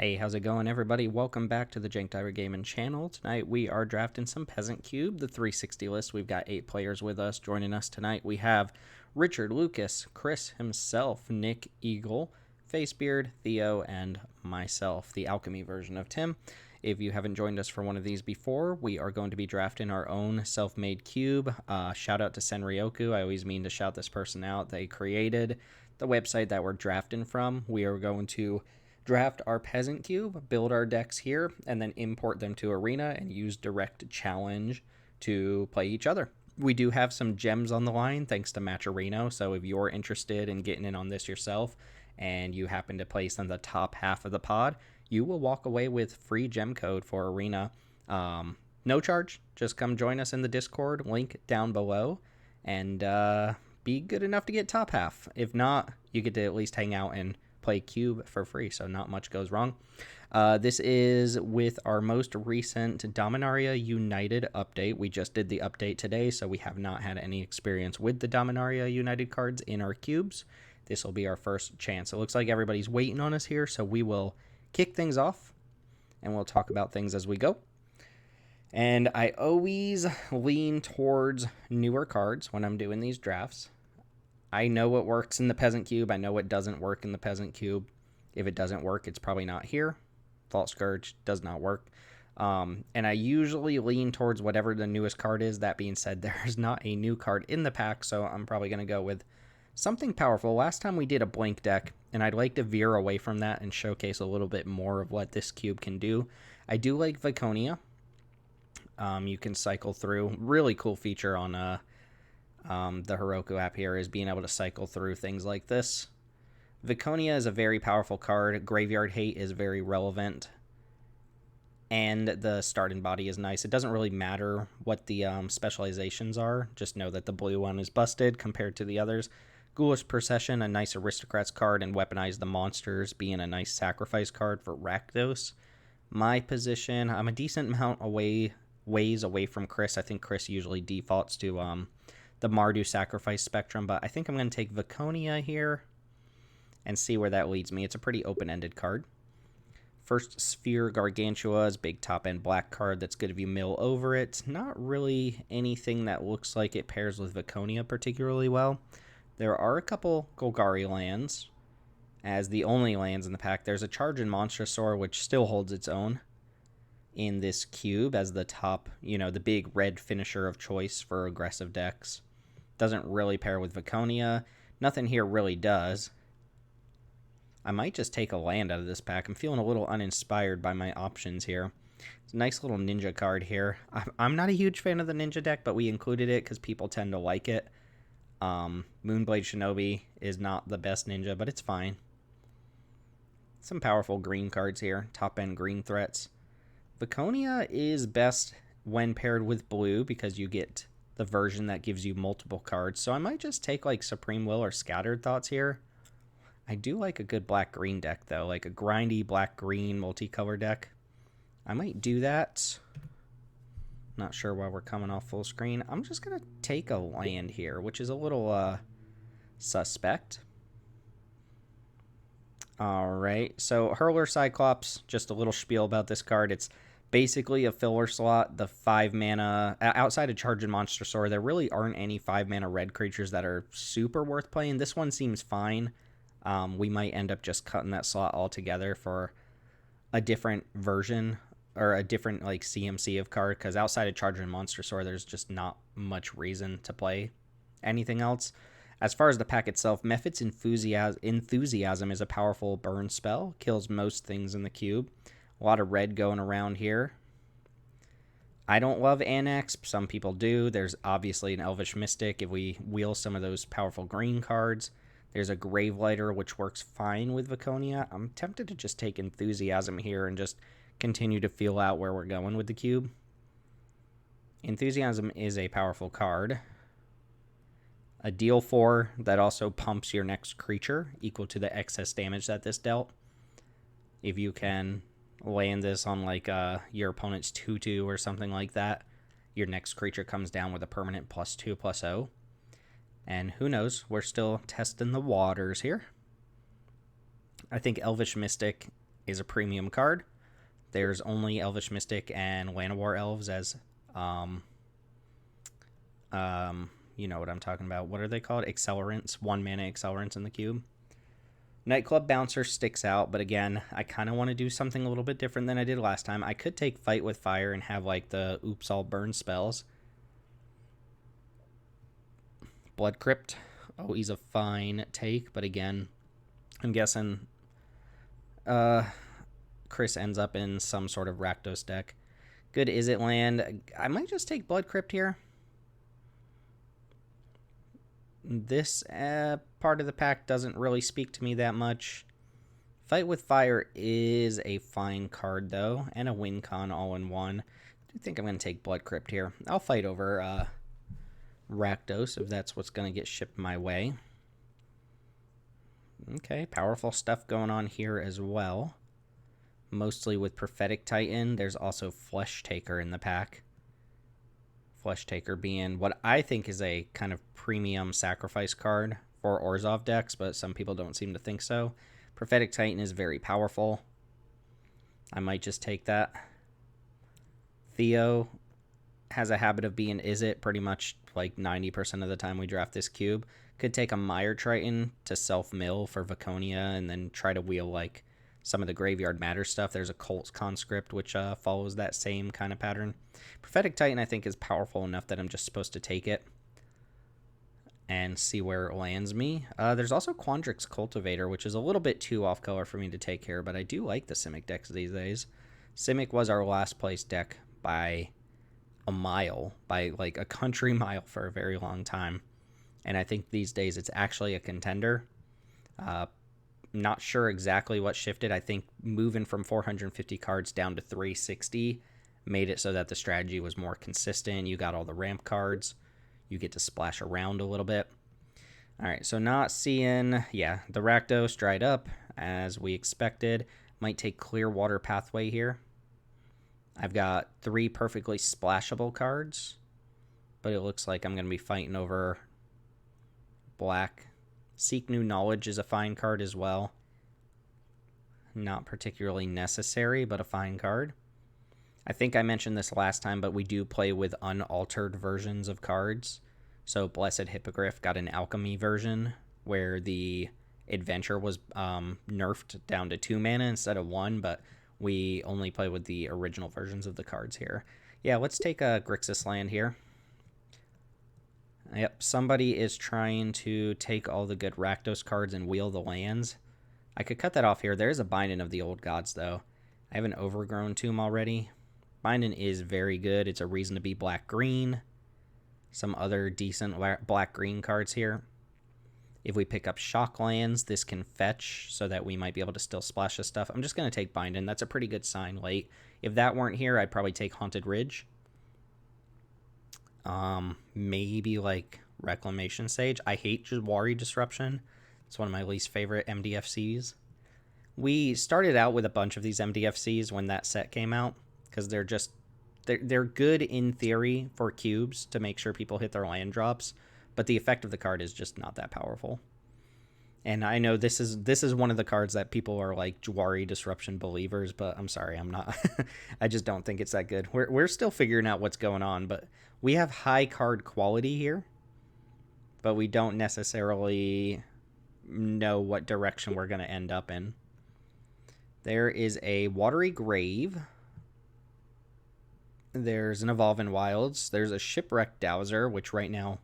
Hey, how's it going, everybody? Welcome back to the Jank Diver Gaming channel. Tonight we are drafting some Peasant Cube, the 360 list. We've got 8 players with us. Joining us tonight, we have Richard, Lucas, Chris himself, Nick, Eagle, Facebeard, Theo, and myself, the Alchemy version of Tim. If you haven't joined us for one of these before, we are going to be drafting our own self-made cube. Shout out to Senryoku. I always mean to shout this person out. They created the website that we're drafting from. We are going to draft our Peasant Cube, build our decks here, and then import them to Arena and use Direct Challenge to play each other. We do have some gems on the line thanks to Matcherino, so if you're interested in getting in on this yourself and you happen to place on the top half of the pod, you will walk away with free gem code for Arena. No charge, just come join us in the Discord, link down below, and be good enough to get top half. If not, you get to at least hang out and play Cube for free, so not much goes wrong. This is with our most recent Dominaria United update. We just did the update today, so we have not had any experience with the Dominaria United cards in our cubes. This will be our first chance. It looks like everybody's waiting on us here, so we will kick things off, and we'll talk about things as we go. And I always lean towards newer cards when I'm doing these drafts. I know what works in the Peasant Cube. I know what doesn't work in the Peasant Cube. If it doesn't work, it's probably not here. Vault Scourge does not work. And I usually lean towards whatever the newest card is. That being said, there's not a new card in the pack, so I'm probably going to go with something powerful. Last time we did a blank deck, and I'd like to veer away from that and showcase a little bit more of what this cube can do. I do like Viconia. You can cycle through. Really cool feature on the Heroku app here is being able to cycle through things like this. Viconia is a very powerful card. Graveyard Hate is very relevant. And the starting body is nice. It doesn't really matter what the specializations are. Just know that the blue one is busted compared to the others. Ghoulish Procession, a nice Aristocrats card, and Weaponize the Monsters being a nice sacrifice card for Rakdos. My position, I'm a decent amount ways away from Chris. I think Chris usually defaults to the Mardu sacrifice spectrum, but I think I'm going to take Viconia here and see where that leads me. It's a pretty open-ended card. First Sphere Gargantua is big top-end black card that's good if you mill over it. Not really anything that looks like it pairs with Viconia particularly well. There are a couple Golgari lands as the only lands in the pack. There's a Charging Monstrosaur, which still holds its own in this cube as the top, the big red finisher of choice for aggressive decks. Doesn't really pair with Viconia. Nothing here really does. I might just take a land out of this pack. I'm feeling a little uninspired by my options here. It's a nice little ninja card here. I'm not a huge fan of the ninja deck, but we included it because people tend to like it. Moonblade Shinobi is not the best ninja, but it's fine. Some powerful green cards here. Top-end green threats. Viconia is best when paired with blue because you get the version that gives you multiple cards. So I might just take like Supreme Will or Scattered Thoughts here. I do like a good black-green deck though, like a grindy black-green multicolor deck. I might do that. Not sure why we're coming off full screen. I'm just going to take a land here, which is a little suspect. All right, so Hurler Cyclops, just a little spiel about this card. It's basically a filler slot. The 5 mana, outside of Charging Monstrosaur, there really aren't any 5 mana red creatures that are super worth playing. This one seems fine. We might end up just cutting that slot altogether for a different version or a different like CMC of card, because outside of Charging Monstrosaur, there's just not much reason to play anything else. As far as the pack itself, Mephit's Enthusiasm is a powerful burn spell. Kills most things in the cube. A lot of red going around here. I don't love Annex. Some people do. There's obviously an Elvish Mystic if we wheel some of those powerful green cards. There's a Gravelighter, which works fine with Viconia. I'm tempted to just take Enthusiasm here and just continue to feel out where we're going with the cube. Enthusiasm is a powerful card. A deal 4 that also pumps your next creature equal to the excess damage that this dealt. If you can land this on like your opponent's 2/2 or something like that, your next creature comes down with a permanent +2/+0. And who knows, we're still testing the waters here. I think Elvish Mystic is a premium card. There's only Elvish Mystic and Llanowar Elves as, you know what I'm talking about. What are they called? Accelerants. 1 mana accelerants in the cube. Nightclub Bouncer sticks out, but again, I kind of want to do something a little bit different than I did last time. I could take Fight with Fire and have like the Oops All Burn spells. Blood Crypt, always a fine take, but again, I'm guessing Chris ends up in some sort of Rakdos deck. Good Is It land. I might just take Blood Crypt here. This part of the pack doesn't really speak to me that much. Fight with Fire is a fine card, though, and a win con all in one. I do think I'm going to take Blood Crypt here. I'll fight over Rakdos if that's what's going to get shipped my way. Okay, powerful stuff going on here as well. Mostly with Prophetic Titan. There's also Flesh Taker in the pack. Flesh Taker being what I think is a kind of premium sacrifice card for Orzhov decks, but some people don't seem to think so. Prophetic Titan is very powerful. I might just take that. Theo has a habit of being Is It pretty much like 90% of the time we draft this cube. Could take a Mire Triton to self-mill for Vaconia and then try to wheel like some of the Graveyard Matter stuff. There's a Cult Conscript which follows that same kind of pattern. Prophetic Titan I think is powerful enough that I'm just supposed to take it and see where it lands me. There's also Quandrix Cultivator, which is a little bit too off color for me to take here, but I do like the Simic decks these days. Simic was our last place deck by a mile, by like a country mile for a very long time. And I think these days it's actually a contender. Not sure exactly what shifted. I think moving from 450 cards down to 360 made it so that the strategy was more consistent. You got all the ramp cards. You get to splash around a little bit. All right, so not seeing, yeah, the Rakdos dried up as we expected. Might take Clearwater Pathway here. I've got 3 perfectly splashable cards, but it looks like I'm going to be fighting over black. Seek New Knowledge is a fine card as well. Not particularly necessary, but a fine card. I think I mentioned this last time, but we do play with unaltered versions of cards. So Blessed Hippogriff got an alchemy version where the adventure was nerfed down to 2 mana instead of 1, but we only play with the original versions of the cards here. Yeah, let's take a Grixis land here. Yep, somebody is trying to take all the good Rakdos cards and wheel the lands. I could cut that off here. There's a Binding of the Old Gods, though. I have an Overgrown Tomb already. Binding is very good. It's a reason to be black-green. Some other decent black-green cards here. If we pick up Shock Lands, this can fetch so that we might be able to still splash this stuff. I'm just going to take Binding. That's a pretty good sign late. If that weren't here, I'd probably take Haunted Ridge. Maybe like Reclamation Sage. I hate Jawari Disruption. It's one of my least favorite MDFCs. We started out with a bunch of these MDFCs when that set came out because they're good in theory for cubes to make sure people hit their land drops, but the effect of the card is just not that powerful. And I know this is one of the cards that people are like Jawari Disruption believers, but I'm sorry, I'm not. I just don't think it's that good. We're still figuring out what's going on, but we have high card quality here, but we don't necessarily know what direction we're going to end up in. There is a Watery Grave. There's an Evolve in Wilds. There's a Shipwreck Dowser, which right now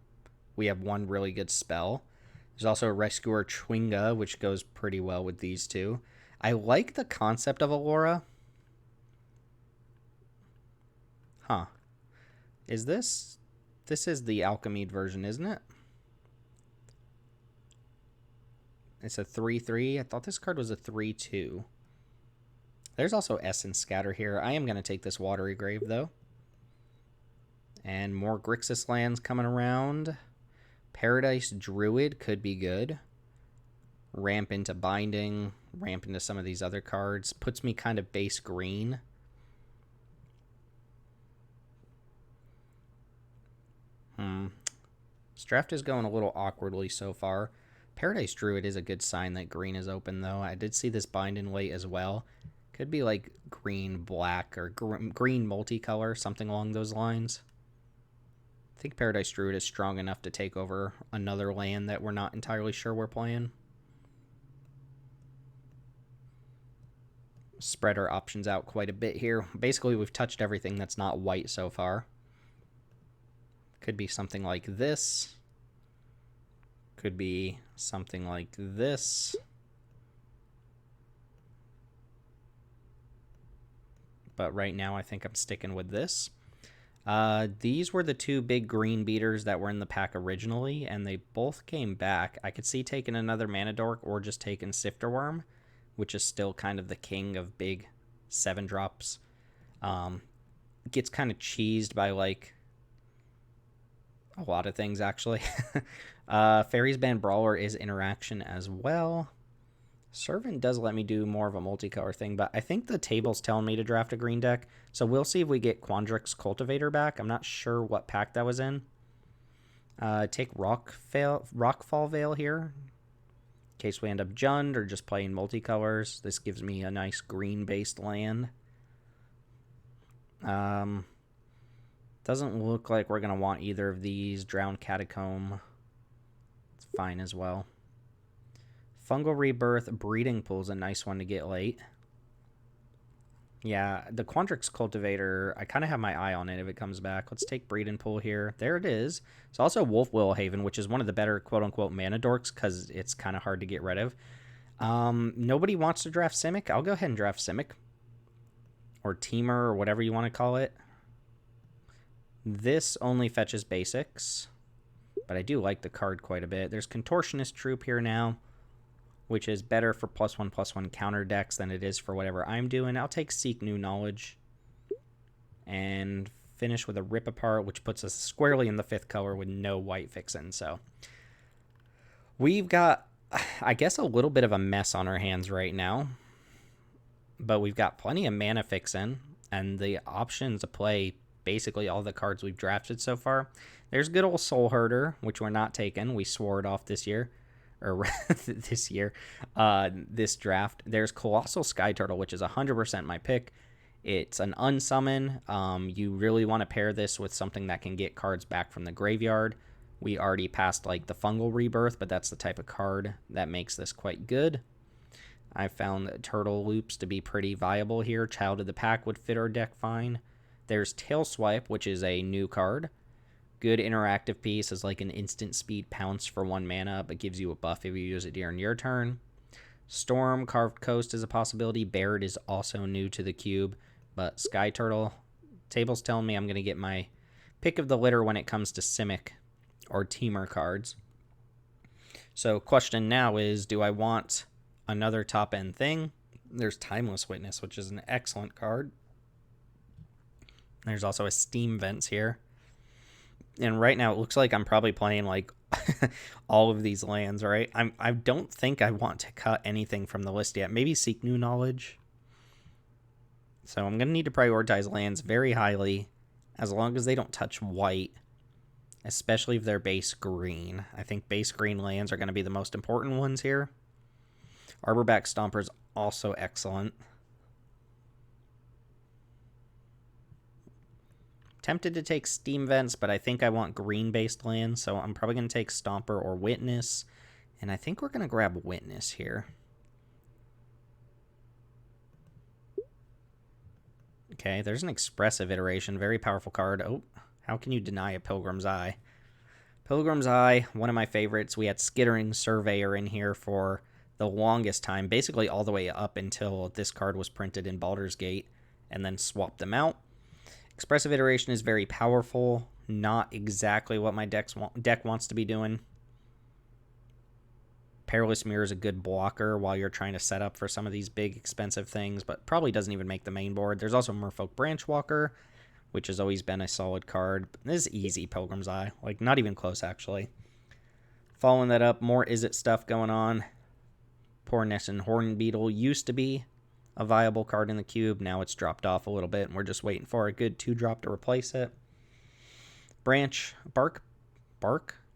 we have one really good spell. There's also a Rescuer Chwinga, which goes pretty well with these two. I like the concept of Allura. Huh. Is this... This is the Alchemy version, isn't it? It's a 3/3. I thought this card was a 3/2. There's also Essence Scatter here. I am going to take this Watery Grave, though. And more Grixis lands coming around. Paradise Druid could be good. Ramp into Binding. Ramp into some of these other cards. Puts me kind of base green. This draft is going a little awkwardly so far. Paradise Druid is a good sign that green is open, though. I did see this Binding late as well. Could be like green, black, or green multicolor, something along those lines. I think Paradise Druid is strong enough to take over another land that we're not entirely sure we're playing. Spread our options out quite a bit here. Basically, we've touched everything that's not white so far. Could be something like this. Could be something like this. But right now, I think I'm sticking with this. These were the two big green beaters that were in the pack originally, and they both came back. I could see taking another Mana Dork or just taking Sifter Worm, which is still kind of the king of big 7-drops. Gets kind of cheesed by, like, a lot of things, actually. Fairies Band Brawler is interaction as well. Servant does let me do more of a multicolor thing, but I think the table's telling me to draft a green deck, so we'll see if we get Quandrix Cultivator back. I'm not sure what pack that was in. Take Rockfall Veil here, in case we end up Jund or just playing multicolors. This gives me a nice green-based land. Doesn't look like we're going to want either of these. Drowned Catacomb, it's fine as well. Fungal Rebirth, Breeding Pool is a nice one to get late. Yeah, the Quandrix Cultivator, I kind of have my eye on it if it comes back. Let's take Breeding Pool here. There it is. It's also Wolf Willowhaven, which is one of the better quote-unquote mana dorks because it's kind of hard to get rid of. Nobody wants to draft Simic. I'll go ahead and draft Simic. Or Teamer, or whatever you want to call it. This only fetches basics, but I do like the card quite a bit. There's Contortionist Troop here now, which is better for +1/+1 counter decks than it is for whatever I'm doing. I'll take Seek New Knowledge and finish with a Rip Apart, which puts us squarely in the 5th color with no white fixin'. So we've got, I guess, a little bit of a mess on our hands right now, but we've got plenty of mana fixin' and the option to play basically all the cards we've drafted so far. There's good old Soul Herder, which we're not taking. We swore it off this year. Or this draft. There's Colossal Sky Turtle, which is 100% my pick. It's an unsummon. You really want to pair this with something that can get cards back from the graveyard. We already passed like the Fungal Rebirth, but that's the type of card that makes this quite good. I found Turtle Loops to be pretty viable here. Child of the Pack would fit our deck fine. There's Tail Swipe, which is a new card. Good interactive piece is like an instant speed pounce for 1 mana, but gives you a buff if you use it during your turn. Storm, Carved Coast is a possibility. Baird is also new to the cube, but Sky Turtle, table's telling me I'm going to get my pick of the litter when it comes to Simic or Teamer cards. So question now is, do I want another top-end thing? There's Timeless Witness, which is an excellent card. There's also a Steam Vents here. And right now it looks like I'm probably playing like all of these lands, right? I don't think I want to cut anything from the list yet. Maybe Seek New Knowledge. So I'm going to need to prioritize lands very highly as long as they don't touch white, especially if they're base green. I think base green lands are going to be the most important ones here. Arborback Stomper is also excellent. Tempted to take Steam Vents, but I think I want green-based lands, so I'm probably going to take Stomper or Witness, and I think we're going to grab Witness here. Okay, there's an Expressive Iteration, very powerful card. Oh, how can you deny a Pilgrim's Eye? Pilgrim's Eye, one of my favorites. We had Skittering Surveyor in here for the longest time, basically all the way up until this card was printed in Baldur's Gate, and then swapped them out. Expressive Iteration is very powerful, not exactly what my deck wants to be doing. Perilous Mirror is a good blocker while you're trying to set up for some of these big expensive things, but probably doesn't even make the main board. There's also Merfolk Branchwalker, which has always been a solid card. This is easy Pilgrim's Eye, like not even close actually. Following that up, more Is It stuff going on. Poor Nessun Hornbeetle used to be a viable card in the cube. Now it's dropped off a little bit, and we're just waiting for a good 2-drop to replace it. Bark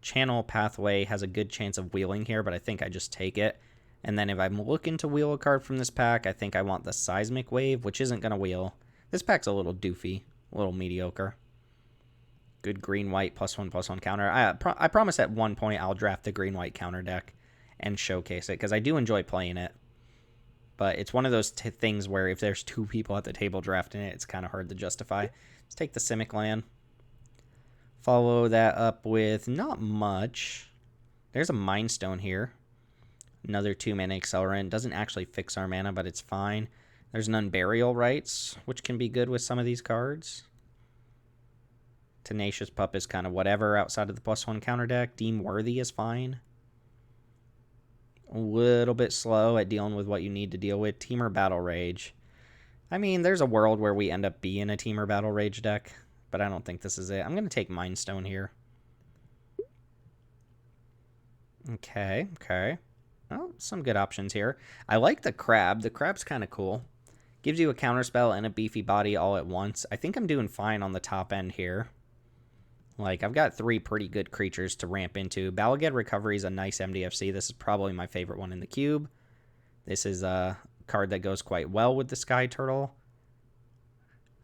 Channel Pathway has a good chance of wheeling here, but I think I just take it. And then if I'm looking to wheel a card from this pack, I think I want the Seismic Wave, which isn't going to wheel. This pack's a little doofy, a little mediocre. Good green-white +1/+1 counter. I promise at one point I'll draft the green-white counter deck and showcase it, because I do enjoy playing it. But it's one of those things where if there's two people at the table drafting it, it's kind of hard to justify. Let's take the Simic land. Follow that up with not much. There's a Mind Stone here. Another 2-mana accelerant. Doesn't actually fix our mana, but it's fine. There's an Unburial Rites, which can be good with some of these cards. Tenacious Pup is kind of whatever outside of the +1 counter deck. Deem Worthy is fine. A little bit slow at dealing with what you need to deal with. Teamer Battle Rage. I mean, there's a world where we end up being a Teamer Battle Rage deck, but I don't think this is it. I'm going to take Mind Stone here. Okay. Well, some good options here. I like the Crab. The Crab's kind of cool. Gives you a counterspell and a beefy body all at once. I think I'm doing fine on the top end here. Like, I've got 3 pretty good creatures to ramp into. Balagad Recovery is a nice MDFC. This is probably my favorite one in the cube. This is a card that goes quite well with the Sky Turtle.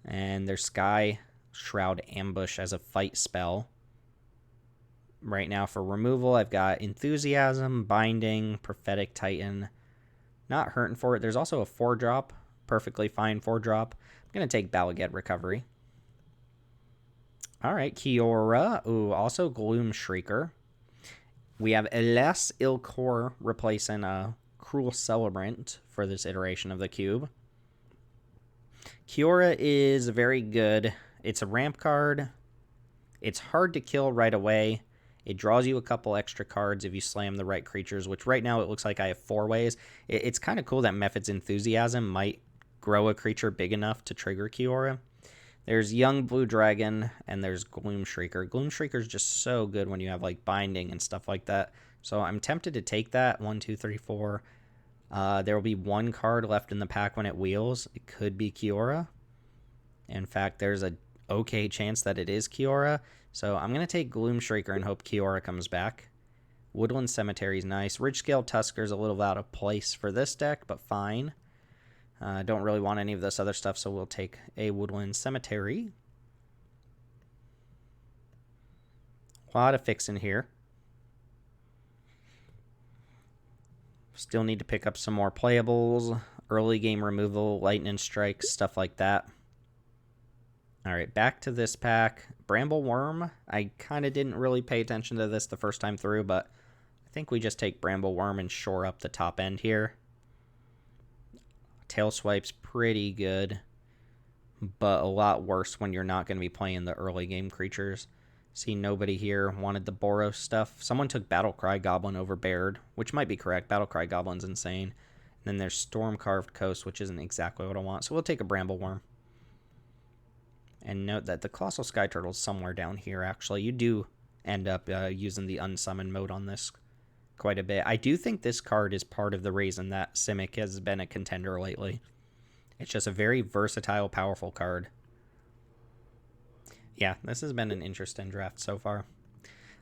And there's Sky Shroud Ambush as a fight spell. Right now for removal, I've got Enthusiasm, Binding, Prophetic Titan. Not hurting for it. There's also a 4-drop. Perfectly fine 4-drop. I'm going to take Balagad Recovery. All right, Kiora. Ooh, also Gloom Shrieker. We have Elas Ilkor replacing a Cruel Celebrant for this iteration of the cube. Kiora is very good. It's a ramp card. It's hard to kill right away. It draws you a couple extra cards if you slam the right creatures, which right now it looks like I have 4 ways. It's kind of cool that Mephit's Enthusiasm might grow a creature big enough to trigger Kiora. There's Young Blue Dragon, and there's Gloom Shrieker. Gloom Shrieker is just so good when you have like binding and stuff like that. So I'm tempted to take that. 1, 2, 3, 4. There will be 1 card left in the pack when it wheels. It could be Kiora. In fact, there's a okay chance that it is Kiora. So I'm going to take Gloom Shrieker and hope Kiora comes back. Woodland Cemetery is nice. Ridgescale Tusker is a little out of place for this deck, but fine. Don't really want any of this other stuff, so we'll take a Woodland Cemetery. A lot of fixing here. Still need to pick up some more playables, early game removal, lightning strikes, stuff like that. All right, back to this pack. Bramble Worm. I kind of didn't really pay attention to this the first time through, but I think we just take Bramble Worm and shore up the top end here. Tail Swipe's pretty good, but a lot worse when you're not going to be playing the early game creatures. See, nobody here wanted the Boros stuff. Someone took Battlecry Goblin over Baird, which might be correct. Battlecry Goblin's insane. And then there's Storm Carved Coast, which isn't exactly what I want. So we'll take a Bramble Worm. And note that the Colossal Sky Turtle is somewhere down here, actually. You do end up using the Unsummon mode on this quite a bit. I do think this card is part of the reason that Simic has been a contender lately. It's just a very versatile, powerful card. Yeah, this has been an interesting draft so far.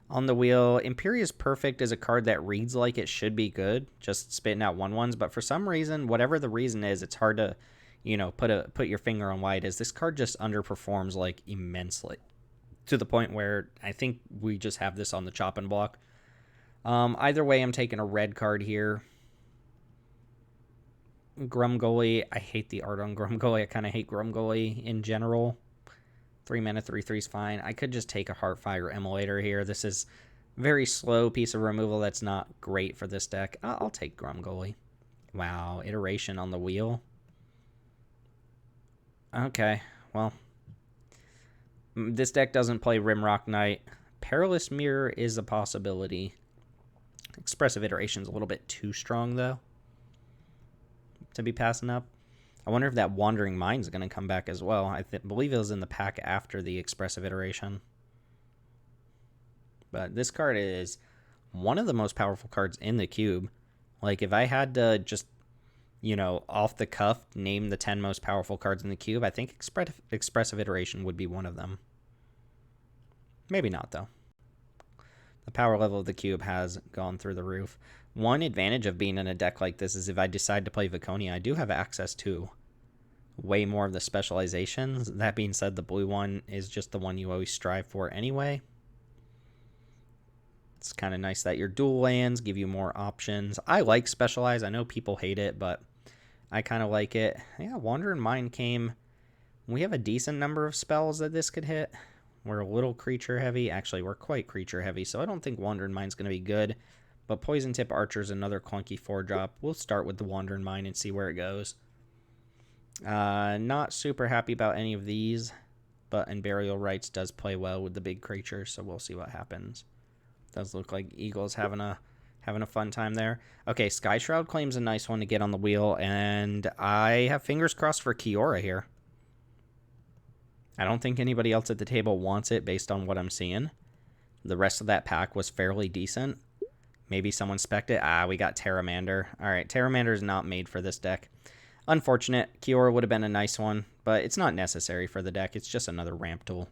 On the wheel, Imperious Perfect is a card that reads like it should be good, just spitting out 1/1s, but for some reason, whatever the reason is, it's hard to, you know, put your finger on why it is. This card just underperforms like immensely, to the point where I think we just have this on the chopping block. Either way, I'm taking a red card here. Grumgully, I hate the art on Grumgully. I kind of hate Grumgully in general. 3 mana, 3/3 is fine. I could just take a Heartfire Immolator here. This is a very slow piece of removal that's not great for this deck. I'll take Grumgully. Wow, iteration on the wheel. Okay, well, this deck doesn't play Rimrock Knight. Perilous Mirror is a possibility. Expressive Iteration is a little bit too strong, though, to be passing up. I wonder if that Wandering Mind is going to come back as well. I believe it was in the pack after the Expressive Iteration. But this card is one of the most powerful cards in the cube. Like, if I had to just, you know, off the cuff name the 10 most powerful cards in the cube, I think Expressive Iteration would be one of them. Maybe not, though. The power level of the cube has gone through the roof. One advantage of being in a deck like this is if I decide to play Viconia, I do have access to way more of the specializations. That being said, the blue one is just the one you always strive for anyway. It's kind of nice that your dual lands give you more options. I like Specialize. I know people hate it, but I kind of like it. Yeah, Wandering Mind came. We have a decent number of spells that this could hit. We're a little creature heavy. Actually, we're quite creature heavy, so I don't think Wandering Mind's going to be good. But Poison Tip Archer's another clunky 4-drop. We'll start with the Wandering Mind and see where it goes. Not super happy about any of these, but Burial Rites does play well with the big creatures, so we'll see what happens. Does look like Eagle's having a fun time there. Okay, Sky Shroud claims a nice one to get on the wheel, and I have fingers crossed for Kiora here. I don't think anybody else at the table wants it based on what I'm seeing. The rest of that pack was fairly decent. Maybe someone spec'd it. We got Terramander. All right, Terramander is not made for this deck. Unfortunate. Kiora would have been a nice one, but it's not necessary for the deck. It's just another ramp tool.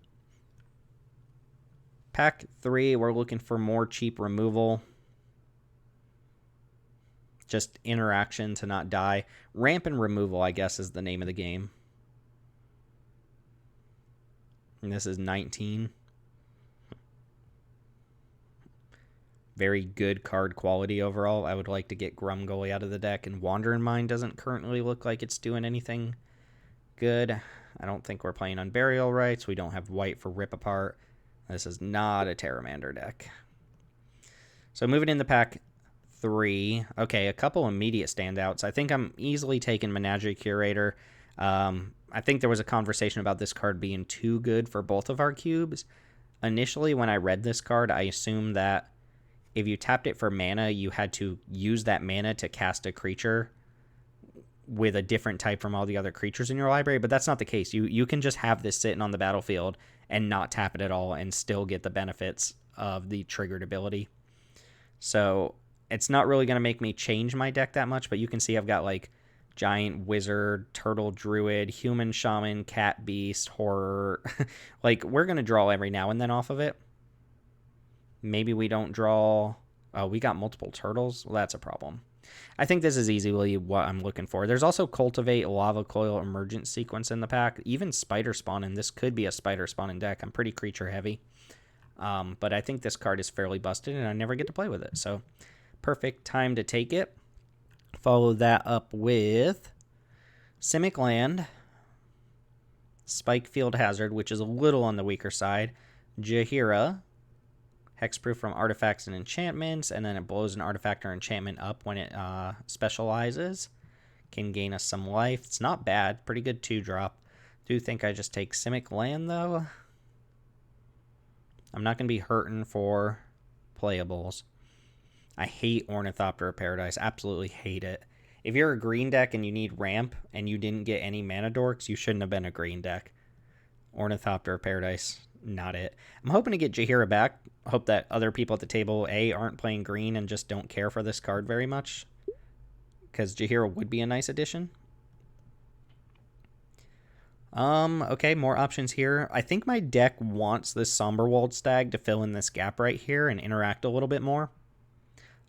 Pack 3, we're looking for more cheap removal. Just interaction to not die. Ramp and removal, I guess, is the name of the game. And this is 19. Very good card quality overall. I would like to get Grumgully out of the deck, and Wandering Mind doesn't currently look like it's doing anything good. I don't think we're playing on Burial Rites. We don't have white for Rip Apart. This is not a Terramander deck. So moving into pack 3. Okay, a couple immediate standouts. I think I'm easily taking Menagerie Curator. I think there was a conversation about this card being too good for both of our cubes. Initially, when I read this card, I assumed that if you tapped it for mana, you had to use that mana to cast a creature with a different type from all the other creatures in your library, but that's not the case. You can just have this sitting on the battlefield and not tap it at all and still get the benefits of the triggered ability. So it's not really going to make me change my deck that much, but you can see I've got like Giant Wizard, Turtle Druid, Human Shaman, Cat Beast, Horror. Like, we're going to draw every now and then off of it. Maybe we don't draw... Oh, we got multiple turtles? Well, that's a problem. I think this is easily what I'm looking for. There's also Cultivate, Lava Coil, Emergent Sequence in the pack. Even Spider Spawn, and this could be a Spider Spawning deck. I'm pretty creature heavy. But I think this card is fairly busted, and I never get to play with it. So, perfect time to take it. Follow that up with Simic Land, Spikefield Hazard, which is a little on the weaker side, Jaheira, Hexproof from artifacts and enchantments, and then it blows an artifact or enchantment up when it specializes. Can gain us some life. It's not bad. Pretty good 2-drop. Do think I just take Simic Land, though. I'm not going to be hurting for playables. I hate Ornithopter of Paradise. Absolutely hate it. If you're a green deck and you need ramp and you didn't get any mana dorks, you shouldn't have been a green deck. Ornithopter of Paradise, not it. I'm hoping to get Jaheira back. Hope that other people at the table, aren't playing green and just don't care for this card very much. Because Jaheira would be a nice addition. Okay, more options here. I think my deck wants this Somberwald Stag to fill in this gap right here and interact a little bit more.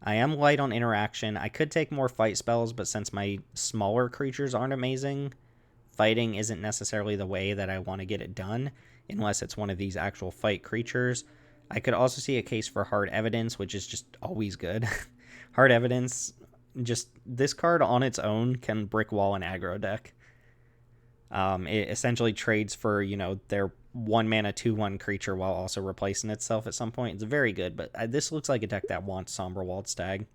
I am light on interaction. I could take more fight spells, but since my smaller creatures aren't amazing, fighting isn't necessarily the way that I want to get it done, unless it's one of these actual fight creatures. I could also see a case for Hard Evidence, which is just always good. Hard Evidence, just this card on its own can brick wall an aggro deck. It essentially trades for, their 1-mana 2/1 creature while also replacing itself at some point. It's very good, but this looks like a deck that wants Somberwald Stag.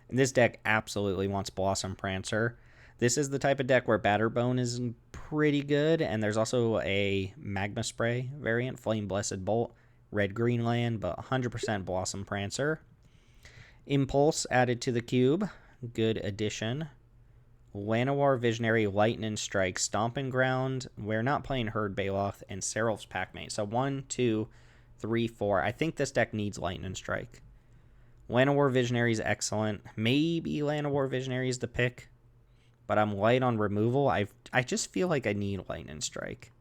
And this deck absolutely wants Blossom Prancer. This is the type of deck where Batterbone is pretty good, and there's also a Magma Spray variant, Flame Blessed Bolt, red-green land, but 100% Blossom Prancer. Impulse added to the cube, good addition. Llanowar Visionary, Lightning Strike, Stomping Ground. We're not playing Herd Baloth, and Serap's Packmate. So 1, 2, 3, 4. I think this deck needs Lightning Strike. Llanowar Visionary is excellent. Maybe Llanowar Visionary is the pick, but I'm light on removal. I just feel like I need Lightning Strike.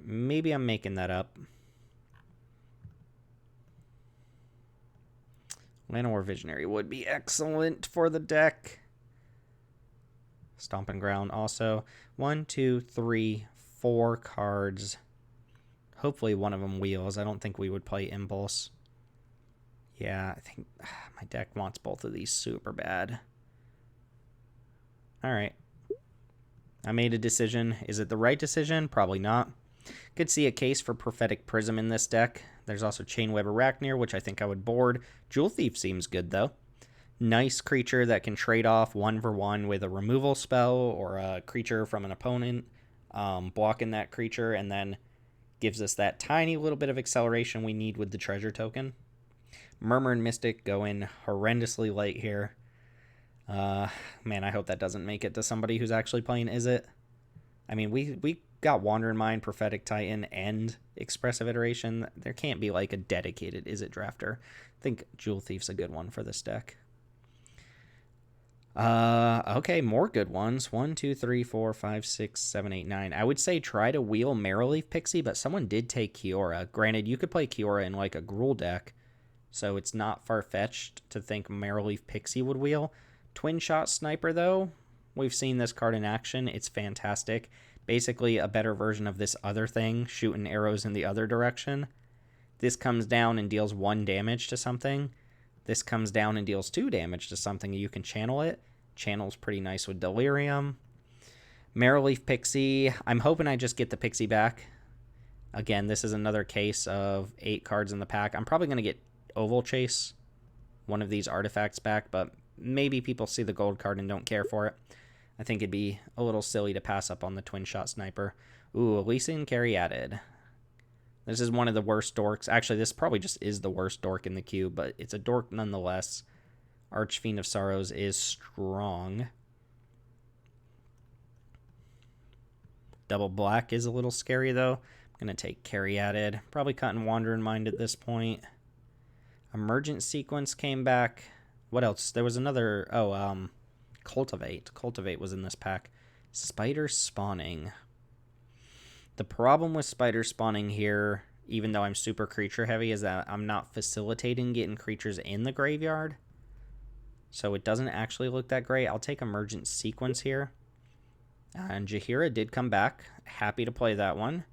Maybe I'm making that up. Llanowar Visionary would be excellent for the deck. Stomping Ground also. 1, 2, 3, 4 cards. Hopefully one of them wheels. I don't think we would play Impulse. Yeah, I think my deck wants both of these super bad. All right. I made a decision. Is it the right decision? Probably not. Could see a case for Prophetic Prism in this deck. There's also Chainweb Arachnir, which I think I would board. Jewel Thief seems good, though. Nice creature that can trade off 1-for-1 with a removal spell or a creature from an opponent, blocking that creature, and then gives us that tiny little bit of acceleration we need with the treasure token. Murmur and Mystic go in horrendously late here. Man, I hope that doesn't make it to somebody who's actually playing Is It. I mean, we got Wandering Mind, Prophetic Titan, and Expressive Iteration. There can't be like a dedicated Is It drafter. I think Jewel Thief's a good one for this deck. Okay, more good ones. 1, 2, 3, 4, 5, 6, 7, 8, 9. I would say try to wheel Marrowleaf Pixie, but someone did take Kiora. Granted, you could play Kiora in like a Gruul deck, so it's not far-fetched to think Marrowleaf Pixie would wheel. Twin Shot Sniper, though, we've seen this card in action. It's fantastic. Basically a better version of this other thing, shooting arrows in the other direction. This comes down and deals 1 damage to something. This comes down and deals 2 damage to something. You can channel it. Channel's pretty nice with Delirium. Marrowleaf Pixie. I'm hoping I just get the Pixie back. Again, this is another case of 8 cards in the pack. I'm probably going to get Oval Chase, one of these artifacts back, but maybe people see the gold card and don't care for it. I think it'd be a little silly to pass up on the Twin Shot Sniper. Ooh, Elysian Caryatid. This is one of the worst dorks. Actually, this probably just is the worst dork in the cube, but it's a dork nonetheless. Archfiend of Sorrows is strong. Double Black is a little scary, though. I'm going to take Caryatid. Probably cutting Wandering Mind at this point. Emergent Sequence came back. What else? There was another... Oh, Cultivate. Cultivate was in this pack. Spider Spawning. The problem with Spider Spawning here, even though I'm super creature heavy, is that I'm not facilitating getting creatures in the graveyard. So it doesn't actually look that great. I'll take Emergent Sequence here. And Jaheira did come back. Happy to play that one.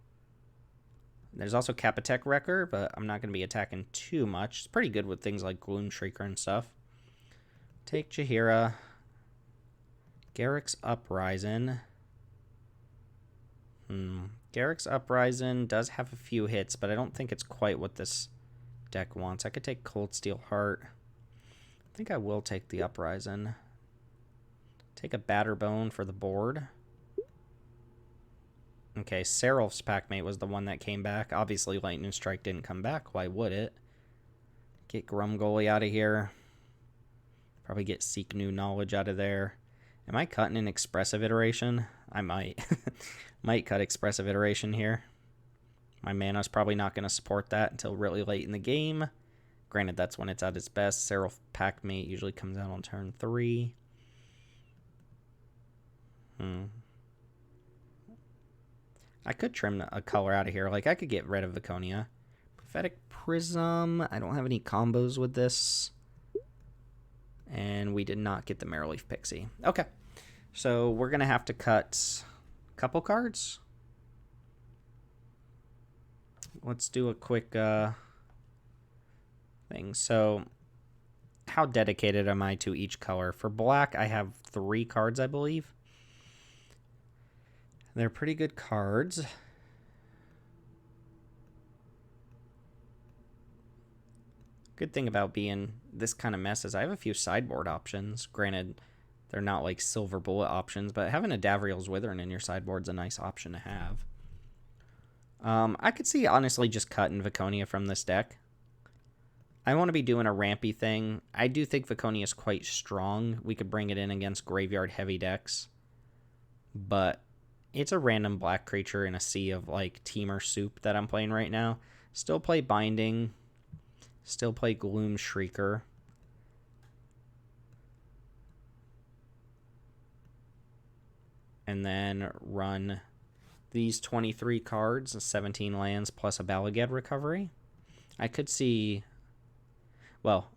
There's also Capitec Wrecker, but I'm not going to be attacking too much. It's pretty good with things like Gloom Shrieker and stuff. Take Jaheira. Garruk's Uprising. Garruk's Uprising does have a few hits, but I don't think it's quite what this deck wants. I could take Cold Steel Heart. I think I will take the Uprising. Take a Batterbone for the board. Okay, Serap's Packmate was the one that came back. Obviously, Lightning Strike didn't come back. Why would it? Get Grumgully out of here. Probably get Seek New Knowledge out of there. Am I cutting an Expressive Iteration? I might. Might cut Expressive Iteration here. My mana's probably not going to support that until really late in the game. Granted, that's when it's at its best. Seraph Packmate usually comes out on turn 3. I could trim a color out of here. Like, I could get rid of Viconia. Prophetic Prism. I don't have any combos with this. And we did not get the Marrowleaf Pixie. Okay. So we're going to have to cut a couple cards. Let's do a quick thing. So how dedicated am I to each color? For black, I have 3 cards, I believe. They're pretty good cards. Good thing about being this kind of mess is I have a few sideboard options. Granted, they're not like silver bullet options, but having a Davriel's Withering in your sideboard's a nice option to have. I could see honestly just cutting Viconia from this deck. I want to be doing a rampy thing. I do think Viconia is quite strong. We could bring it in against graveyard heavy decks. But it's a random black creature in a sea of like Teamer soup that I'm playing right now. Still play Binding. Still play Gloom Shrieker. And then run these 23 cards, 17 lands, plus a Balagad Recovery. I could see... Well,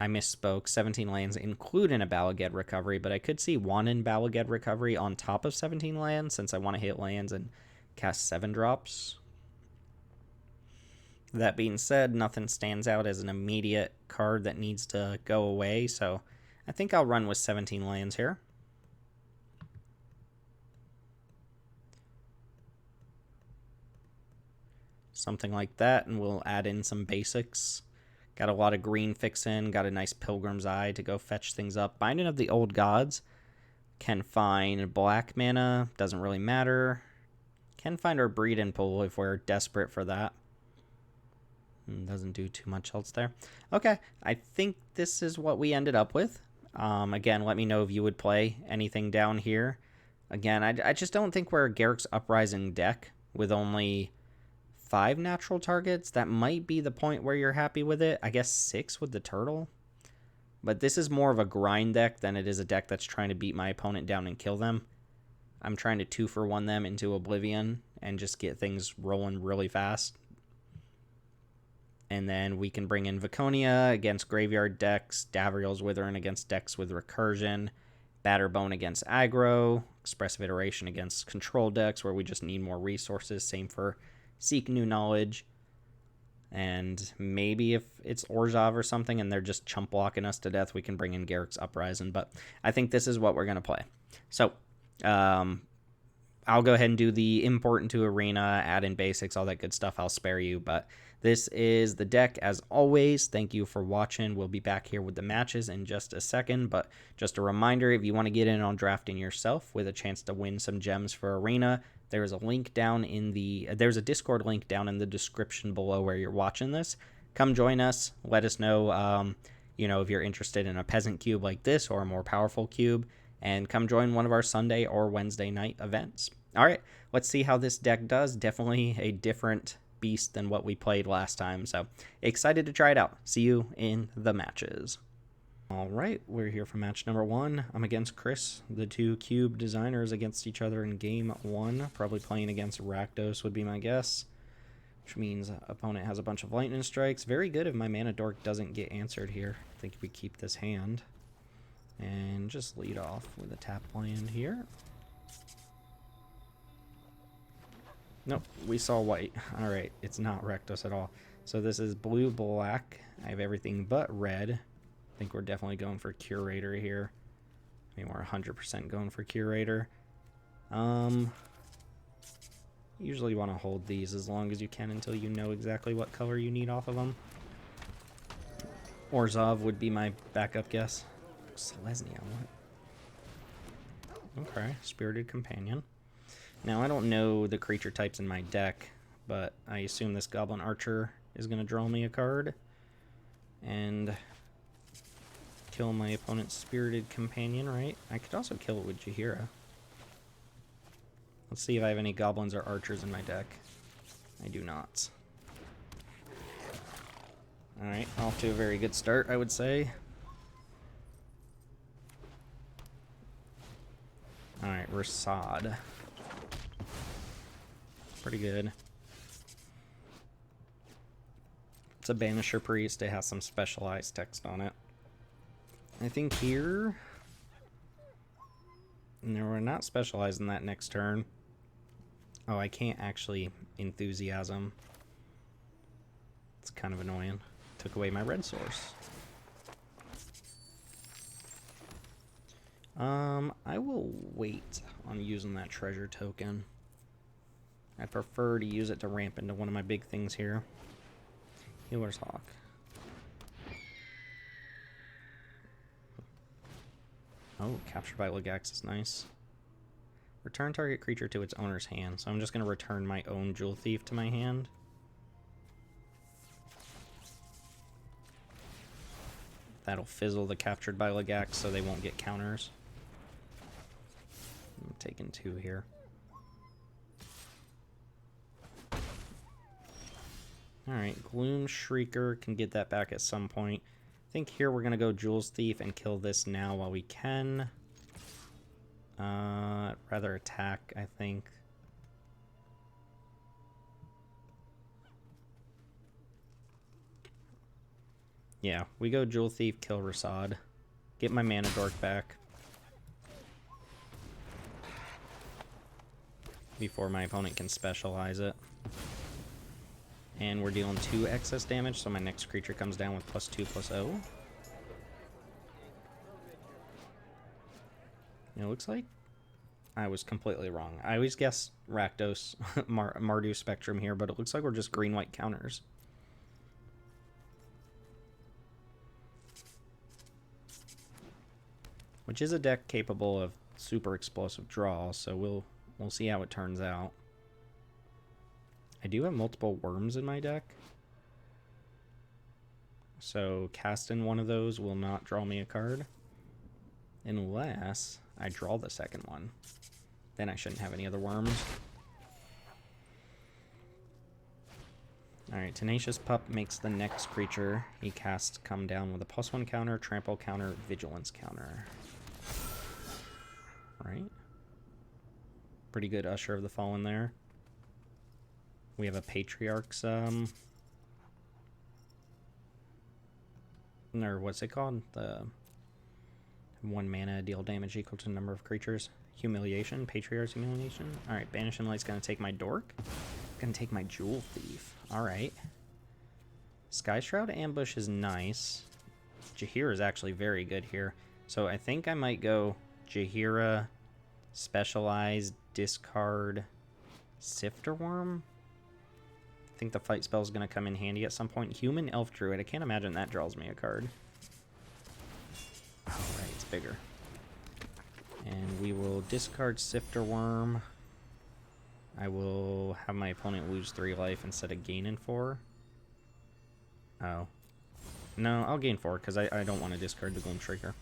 I misspoke. 17 lands, including a Balaged recovery, but I could see one in Balaged recovery on top of 17 lands since I want to hit lands and cast 7 drops. That being said, nothing stands out as an immediate card that needs to go away, so I think I'll run with 17 lands here. Something like that, and we'll add in some basics. Got a lot of green fixin', got a nice Pilgrim's Eye to go fetch things up. Binding of the Old Gods. Can find black mana, doesn't really matter. Can find our Breed and Pull if we're desperate for that. Doesn't do too much else there. Okay, I think this is what we ended up with. Again, let me know if you would play anything down here. Again, I just don't think we're a Garruk's Uprising deck with only 5 natural targets. That might be the point where you're happy with it. I guess 6 with the turtle. But this is more of a grind deck than it is a deck that's trying to beat my opponent down and kill them. I'm trying to 2-for-1 them into Oblivion and just get things rolling really fast. And then we can bring in Viconia against graveyard decks, Davriel's Withering against decks with Recursion, Batterbone against aggro, Expressive Iteration against control decks where we just need more resources. Same for Seek New Knowledge. And maybe if it's Orzhov or something and they're just chump blocking us to death, we can bring in Garruk's Uprising. But I think this is what we're going to play. So I'll go ahead and do the import into Arena, add in basics, all that good stuff. I'll spare you. But this is the deck as always. Thank you for watching. We'll be back here with the matches in just a second. But just a reminder, if you want to get in on drafting yourself with a chance to win some gems for Arena, there's a link down in there's a Discord link down in the description below where you're watching this. Come join us. Let us know, if you're interested in a Peasant Cube like this or a more powerful cube, and come join one of our Sunday or Wednesday night events. All right, let's see how this deck does. Definitely a different beast than what we played last time, so excited to try it out. See you in the matches. All right, we're here for match number 1. I'm against Chris, the 2 cube designers against each other in game 1. Probably playing against Rakdos would be my guess, which means opponent has a bunch of lightning strikes. Very good if my mana dork doesn't get answered here. I think we keep this hand and just lead off with a tap land here. Nope, we saw white. All right, it's not Rakdos at all. So this is blue-black. I have everything but red. I think we're definitely going for Curator here. I mean, we're 100% going for Curator. Usually want to hold these as long as you can until you know exactly what color you need off of them. Orzhov would be my backup guess. Selesnya, what? Okay, Spirited Companion. Now, I don't know the creature types in my deck, but I assume this Goblin Archer is going to draw me a card and kill my opponent's Spirited Companion, right? I could also kill it with Jaheira. Let's see if I have any Goblins or Archers in my deck. I do not. Alright, off to a very good start, I would say. Alright, Rasad. Pretty good. It's a Banisher Priest. It has some specialized text on it. I think here... No, we're not specializing that next turn. Oh, I can't actually Enthusiasm. It's kind of annoying. Took away my red source. I will wait on using that treasure token. I'd prefer to use it to ramp into one of my big things here. Healer's Hawk. Oh, captured by Legax is nice. Return target creature to its owner's hand. So I'm just going to return my own Jewel Thief to my hand. That'll fizzle the captured by Legax so they won't get counters. I'm taking 2 here. Alright, Gloom Shrieker can get that back at some point. I think here we're going to go Jewel's Thief and kill this now while we can. Rather attack, I think. Yeah, we go Jewel Thief, kill Rasad. Get my mana dork back. Before my opponent can specialize it. And we're dealing 2 excess damage, so my next creature comes down with +2/+0. It looks like I was completely wrong. I always guess Rakdos, Mardu Spectrum here, but it looks like we're just green-white counters. Which is a deck capable of super explosive draw, so we'll see how it turns out. I do have multiple worms in my deck, so casting one of those will not draw me a card unless I draw the second one. Then I shouldn't have any other worms. Alright, Tenacious Pup makes the next creature he casts come down with a +1 counter, trample counter, vigilance counter. Right? Pretty good Usher of the Fallen there. We have a Patriarch's, or what's it called? The 1 mana, deal damage equal to the number of creatures. Humiliation, Patriarch's Humiliation. Alright, Banishing Light's gonna take my Dork. Gonna take my Jewel Thief. Alright. Sky Shroud Ambush is nice. Jaheira is actually very good here. So I think I might go Jaheira, Specialize, discard, Sifter Worm. I think the fight spell is going to come in handy at some point. Human Elf Druid. I can't imagine that draws me a card. Alright, it's bigger. And we will discard Sifter Worm. I will have my opponent lose 3 life instead of gaining 4. Oh. No, I'll gain 4 because I don't want to discard the Gloom Trigger.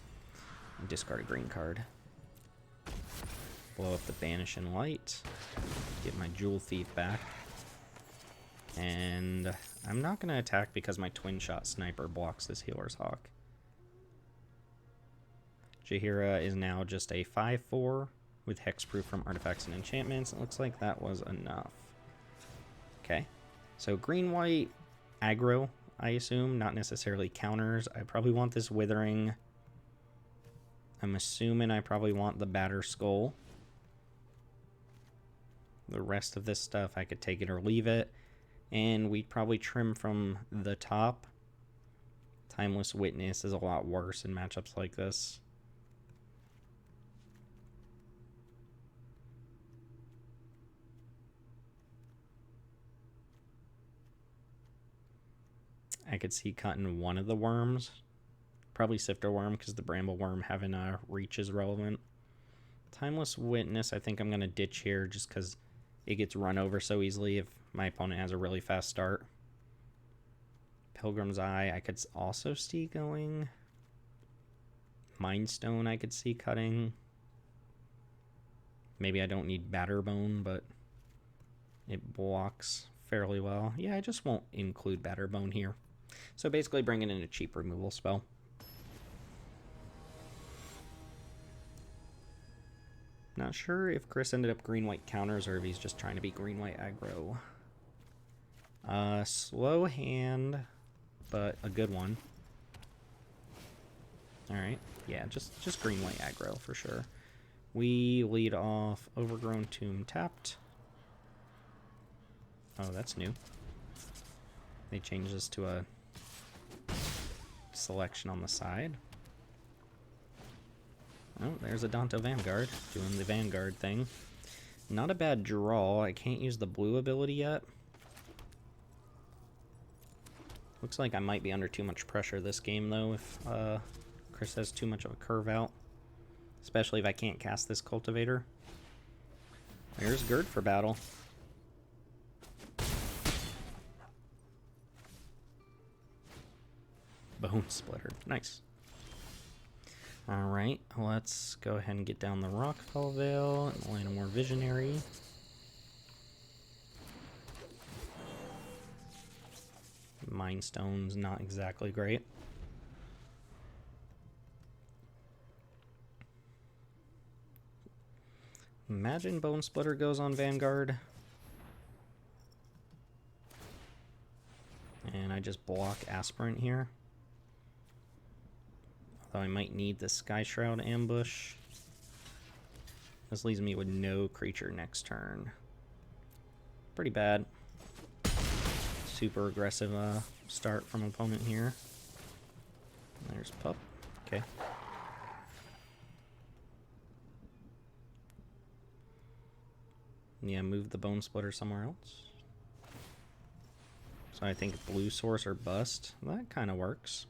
Discard a green card. Blow up the Banishing Light. Get my Jewel Thief back. And I'm not going to attack because my Twin Shot Sniper blocks this Healer's Hawk. Jaheira is now just a 5/4 with hexproof from artifacts and enchantments. It looks like that was enough. Okay. So green-white aggro, I assume, not necessarily counters. I probably want this Withering. I'm assuming I probably want the Batter Skull. The rest of this stuff, I could take it or leave it. And we'd probably trim from the top. Timeless Witness is a lot worse in matchups like this. I could see cutting one of the worms. Probably Sifter Worm, because the Bramble Worm having a reach is relevant. Timeless Witness, I think I'm going to ditch here just because it gets run over so easily if my opponent has a really fast start. Pilgrim's Eye, I could also see going. Mind Stone, I could see cutting. Maybe I don't need Batterbone, but it blocks fairly well. Yeah, I just won't include Batterbone here. So basically bringing in a cheap removal spell. Not sure if Chris ended up green-white counters or if he's just trying to be green-white aggro. Slow hand, but a good one. Alright, yeah, just green-white aggro for sure. We lead off Overgrown Tomb tapped. Oh, that's new. They changed this to a selection on the side. Oh, there's a Danto Vanguard doing the Vanguard thing. Not a bad draw. I can't use the blue ability yet. Looks like I might be under too much pressure this game, though, if Chris has too much of a curve out. Especially if I can't cast this Cultivator. There's Gird for battle. Bone Splitter. Nice. Alright, let's go ahead and get down the Rockfell Vale and land a more Visionary. Mind Stone's not exactly great. Imagine Bone Splitter goes on Vanguard. And I just block Aspirant here. Though I might need the Sky Shroud ambush. This leaves me with no creature next turn. Pretty bad. Super aggressive start from opponent here. There's Pup. Okay. Yeah, move the Bone Splitter somewhere else. So I think blue source or bust. That kind of works.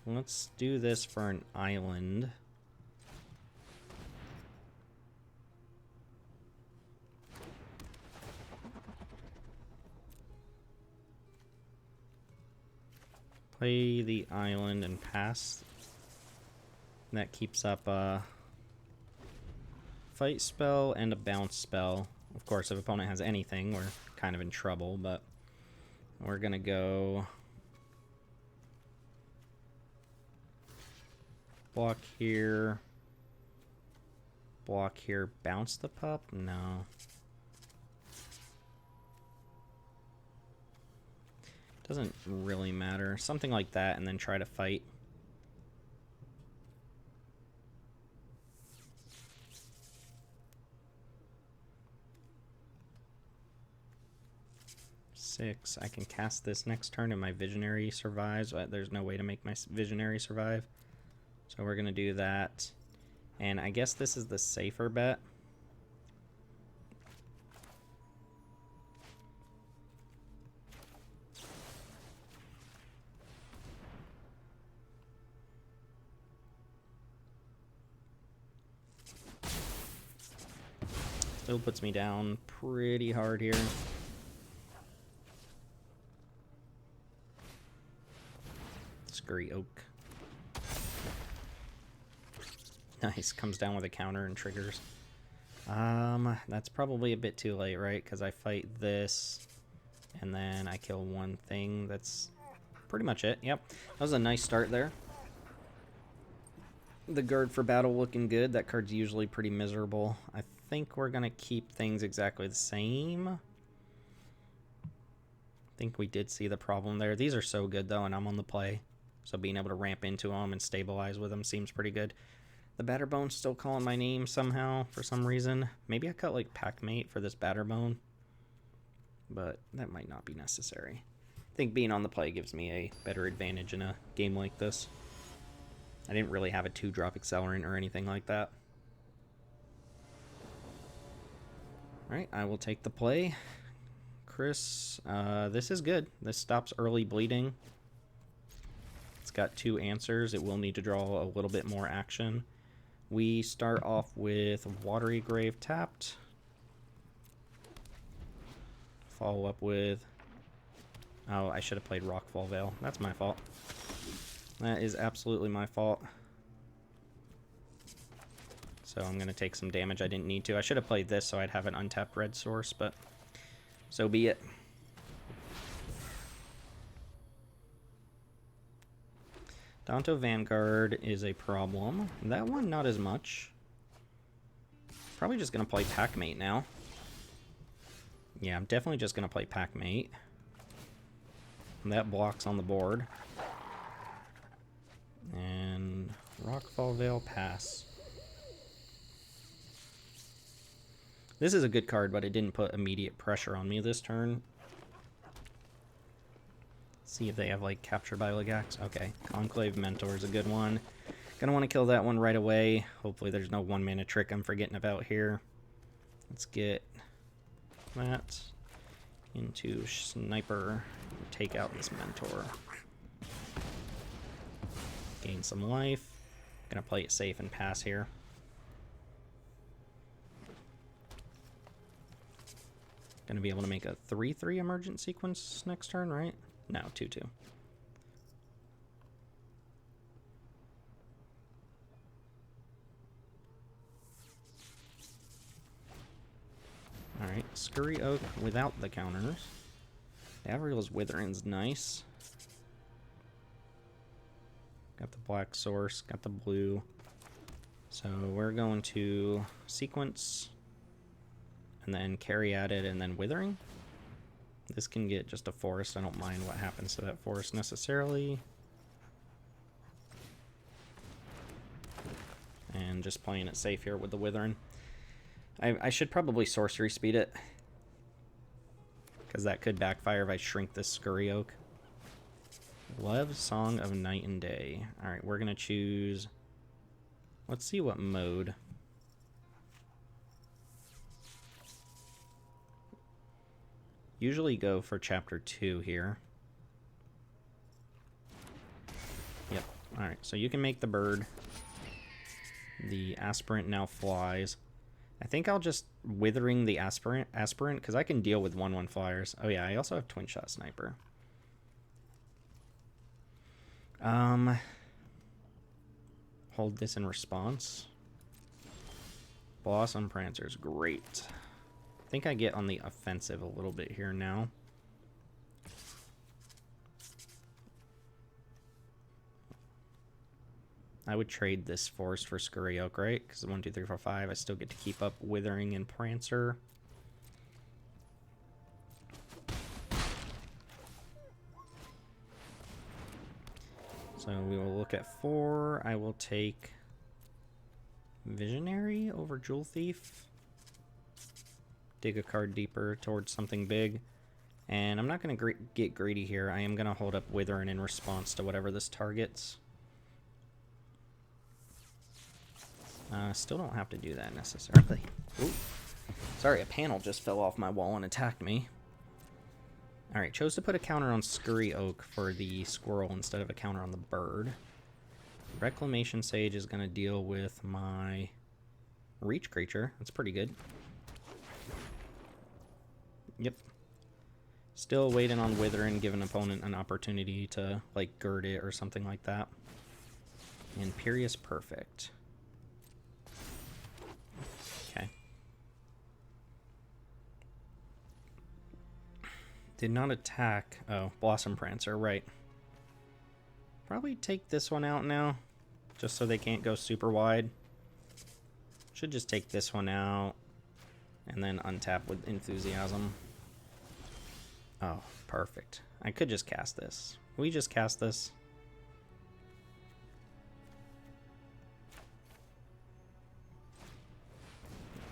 Let's do this for an island. Play the island and pass. That keeps up a fight spell and a bounce spell. Of course, if opponent has anything, we're kind of in trouble, but we're gonna go block here, bounce the Pup? No. Doesn't really matter. Something like that, and then try to fight. Six. I can cast this next turn and my Visionary survives. But there's no way to make my Visionary survive. So we're going to do that. And I guess this is the safer bet. Still puts me down pretty hard here. Scurry Oak. Nice, comes down with a counter and triggers. That's probably a bit too late, right? Because I fight this, and then I kill one thing. That's pretty much it. Yep, that was a nice start there. The Guard for Battle looking good. That card's usually pretty miserable. I think we're gonna keep things exactly the same. I think we did see the problem there. These are so good though, and I'm on the play, so being able to ramp into them and stabilize with them seems pretty good. The Batterbone's still calling my name somehow for some reason. Maybe I cut like Packmate for this Batterbone, but that might not be necessary. I think being on the play gives me a better advantage in a game like this. I didn't really have a 2-drop Accelerant or anything like that. Alright, I will take the play. Chris, this is good. This stops early bleeding. It's got 2 answers. It will need to draw a little bit more action. We start off with Watery Grave tapped. Follow up with... Oh, I should have played Rockfall Veil. That's my fault. That is absolutely my fault. So I'm going to take some damage I didn't need to. I should have played this so I'd have an untapped red source, but so be it. Danto Vanguard is a problem. That one, not as much. Probably just going to play Packmate now. Yeah, I'm definitely just going to play Packmate. That blocks on the board. And Rockfall Veil pass. This is a good card, but it didn't put immediate pressure on me this turn. See if they have, like, Captured by Legax. Okay, Conclave Mentor is a good one. Gonna want to kill that one right away. Hopefully there's no 1-mana trick I'm forgetting about here. Let's get that into Sniper and take out this Mentor. Gain some life. Gonna play it safe and pass here. Gonna be able to make a 3/3 emergent sequence next turn, right? No, 2/2. Alright, Scurry Oak without the counters. Avriel's Withering's nice. Got the black source, got the blue. So we're going to sequence, and then carry at it, and then Withering. This can get just a forest. I don't mind what happens to that forest necessarily. And just playing it safe here with the Withering. I should probably sorcery speed it, because that could backfire if I shrink this Scurry Oak. Love Song of Night and Day. Alright, we're going to choose... Let's see what mode. Usually go for Chapter 2 here. Yep. Alright, so you can make the bird. The aspirant now flies. I think I'll just Withering the aspirant because I can deal with 1/1 flyers. Oh yeah, I also have Twin Shot Sniper. Hold this in response. Blossom Prancer's great. I think I get on the offensive a little bit here now. I would trade this Forest for Scurry Oak, right? Because 1, 2, 3, 4, 5. I still get to keep up Withering and Prancer. So we will look at 4. I will take Visionary over Jewel Thief. Dig a card deeper towards something big. And I'm not going to get greedy here. I am going to hold up Withering in response to whatever this targets. Still don't have to do that necessarily. Ooh. Sorry, a panel just fell off my wall and attacked me. Alright, chose to put a counter on Scurry Oak for the squirrel instead of a counter on the bird. Reclamation Sage is going to deal with my reach creature. That's pretty good. Yep. Still waiting on Withering, give an opponent an opportunity to, like, gird it or something like that. Imperious Perfect. Okay. Did not attack. Oh, Blossom Prancer, right. Probably take this one out now, just so they can't go super wide. Should just take this one out, and then untap with Enthusiasm. Oh, perfect. I could just cast this. We just cast this.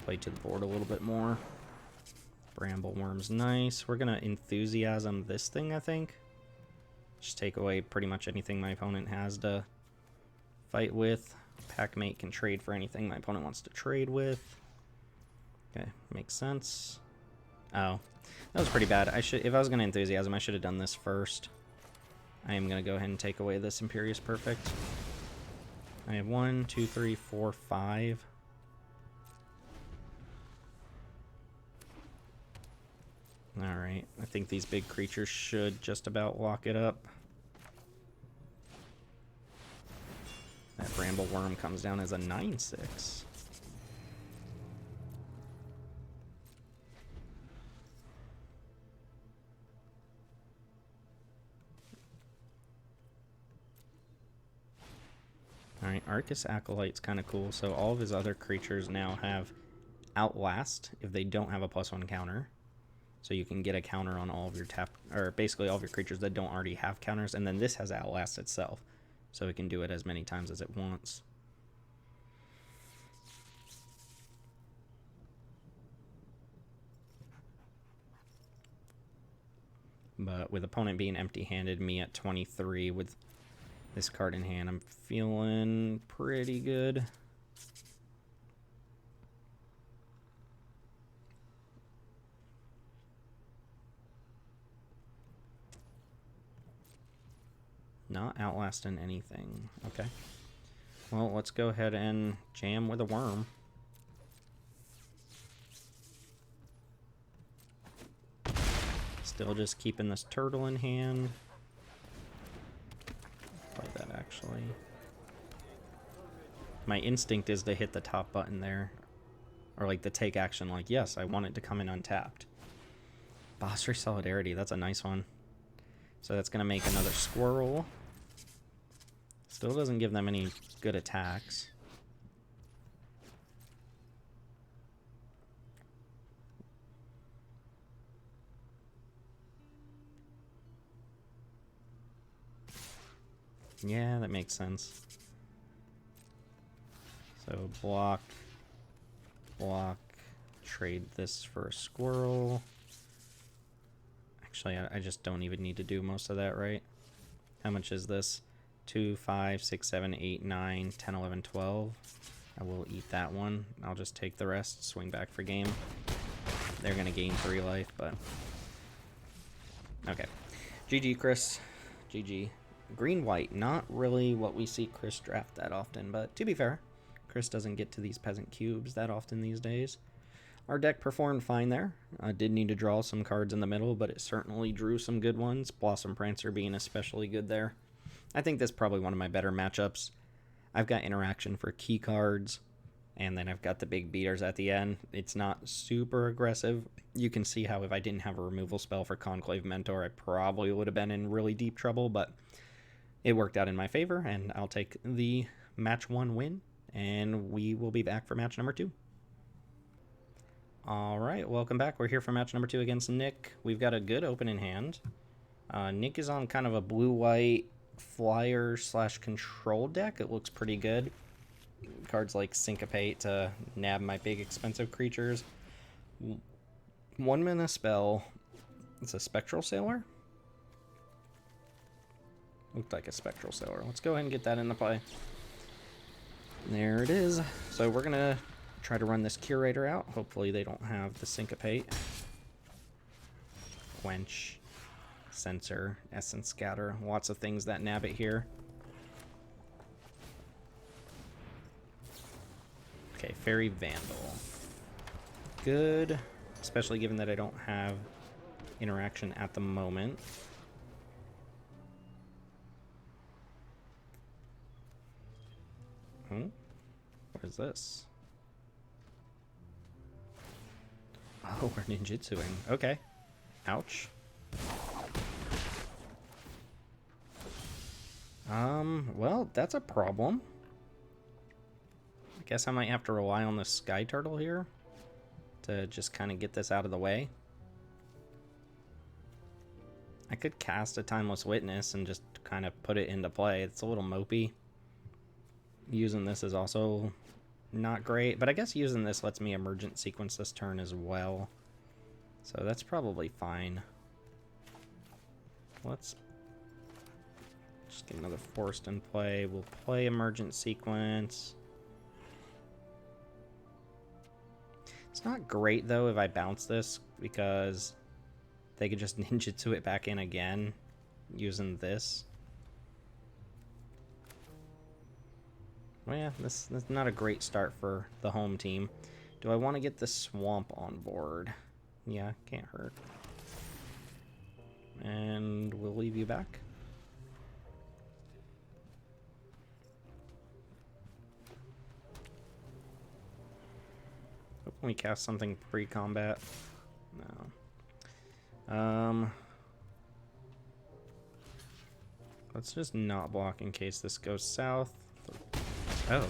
Play to the board a little bit more. Brambleworm's nice. We're going to Enthusiasm this thing, I think. Just take away pretty much anything my opponent has to fight with. Packmate can trade for anything my opponent wants to trade with. Okay, makes sense. Oh, that was pretty bad. If I was going to Enthusiasm, I should have done this first. I am going to go ahead and take away this Imperious Perfect. I have 1, 2, 3, 4, 5. Alright, I think these big creatures should just about lock it up. That Brambleworm comes down as a 9/6. Alright, Arcus Acolyte's kind of cool. So all of his other creatures now have Outlast if they don't have a +1 counter. So you can get a counter on all of your or basically all of your creatures that don't already have counters. And then this has Outlast itself. So it can do it as many times as it wants. But with opponent being empty-handed, me at 23 with this card in hand, I'm feeling pretty good. Not outlasting anything. Okay. Well, let's go ahead and jam with a worm. Still just keeping this turtle in hand. Like that, actually. My instinct is to hit the top button there. Or like the take action, like, yes, I want it to come in untapped. Bossry Solidarity, that's a nice one. So that's going to make another squirrel. Still doesn't give them any good attacks. Yeah, that makes sense. So block, block, trade this for a squirrel. Actually, I just don't even need to do most of that, right? How much is this? 2, 5, 6, 7, 8, 9, 10, 11, 12. I will eat that one. I'll just take the rest, swing back for game. They're going to gain 3 life, but... Okay. GG, Chris. GG. Green-white. Not really what we see Chris draft that often, but to be fair, Chris doesn't get to these Peasant Cubes that often these days. Our deck performed fine there. I did need to draw some cards in the middle, but it certainly drew some good ones. Blossom Prancer being especially good there. I think that's probably one of my better matchups. I've got interaction for key cards, and then I've got the big beaters at the end. It's not super aggressive. You can see how if I didn't have a removal spell for Conclave Mentor, I probably would have been in really deep trouble, but it worked out in my favor, and I'll take the match 1 win, and we will be back for match number 2. All right, welcome back. We're here for match number 2 against Nick. We've got a good opening hand. Nick is on kind of a blue-white flyer / control deck. It looks pretty good. Cards like Syncopate to nab my big expensive creatures. 1 mana spell. It's a Spectral Sailor. Looked like a Spectral Sailor. Let's go ahead and get that into play. There it is. So we're going to try to run this Curator out. Hopefully they don't have the Syncopate. Quench. Censor, Essence Scatter, lots of things that nab it here. Okay, Fairy Vandal. Good, especially given that I don't have interaction at the moment. What is this? Oh, we're ninjutsuing. Okay. Ouch. Well, that's a problem. I guess I might have to rely on the Sky Turtle here to just kind of get this out of the way. I could cast a Timeless Witness and just kind of put it into play. It's a little mopey. Using this is also not great, but I guess using this lets me Emergent Sequence this turn as well. So that's probably fine. Let's just get another Forest in play. We'll play Emergent Sequence. It's not great, though, if I bounce this, because they could just ninjutsu it back in again using this. Well, yeah, this is not a great start for the home team. Do I want to get the Swamp on board? Yeah, can't hurt. And we'll leave you back. Hopefully we cast something pre-combat. No. Let's just not block in case this goes south. Oh.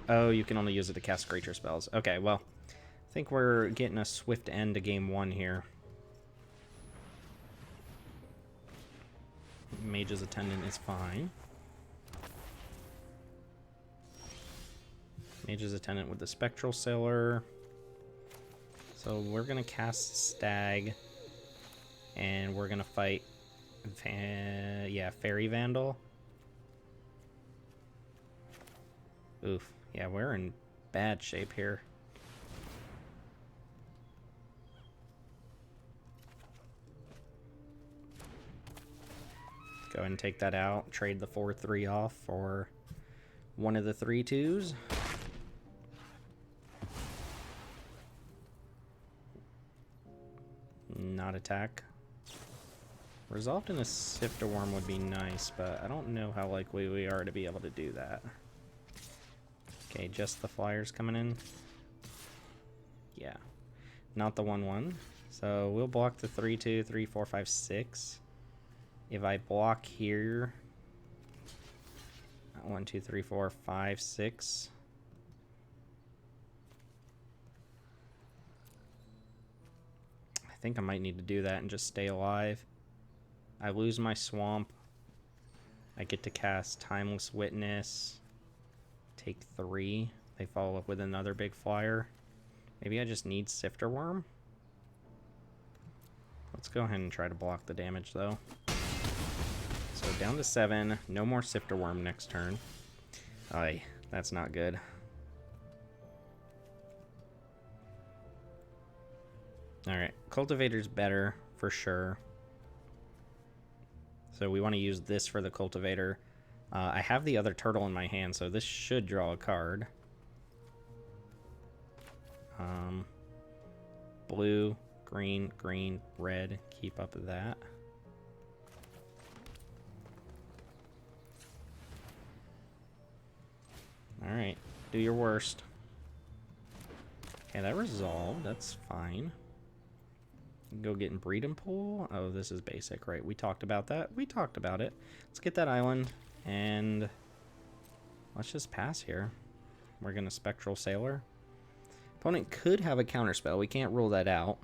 Oh, you can only use it to cast creature spells. Okay, well, I think we're getting a swift end to game 1 here. Mage's Attendant is fine. Mage's Attendant with the Spectral Sailor. So we're going to cast Stag. And we're going to fight... Fairy Vandal. Oof. Yeah, we're in bad shape here. Go ahead and take that out. Trade the 4/3 off for one of the 3/2s. Not attack. Resolved in a Sifter Worm would be nice, but I don't know how likely we are to be able to do that. Okay, just the flyers coming in. Yeah, not the 1/1. So we'll block the 3/2, 3, 4, 5, 6. If I block here, 1, 2, 3, 4, 5, 6. I think I might need to do that and just stay alive. I lose my Swamp. I get to cast Timeless Witness. Take 3. They follow up with another big flyer. Maybe I just need Sifter Worm. Let's go ahead and try to block the damage, though. So down to 7. No more Sifter Worm next turn. Aye, that's not good. Alright, Cultivator's better, for sure. So we want to use this for the Cultivator. I have the other turtle in my hand, so this should draw a card. Blue, green, green, red. Keep up with that. Alright, do your worst. Okay, that resolved. That's fine. Go get in Breed and Pull. Oh, this is basic, right? We talked about that. We talked about it. Let's get that island, and let's just pass here. We're going to Spectral Sailor. Opponent could have a counterspell. We can't rule that out.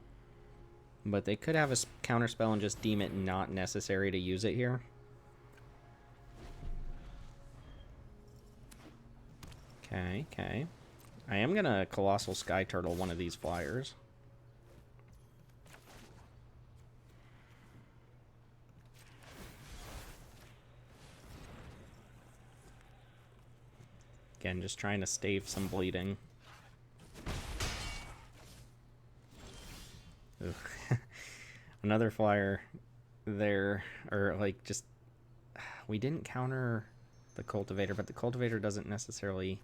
But they could have a counterspell and just deem it not necessary to use it here. Okay, okay. I am going to Colossal Sky Turtle one of these flyers. Again, just trying to stave some bleeding. Another flyer there, or like just, we didn't counter the Cultivator, but the Cultivator doesn't necessarily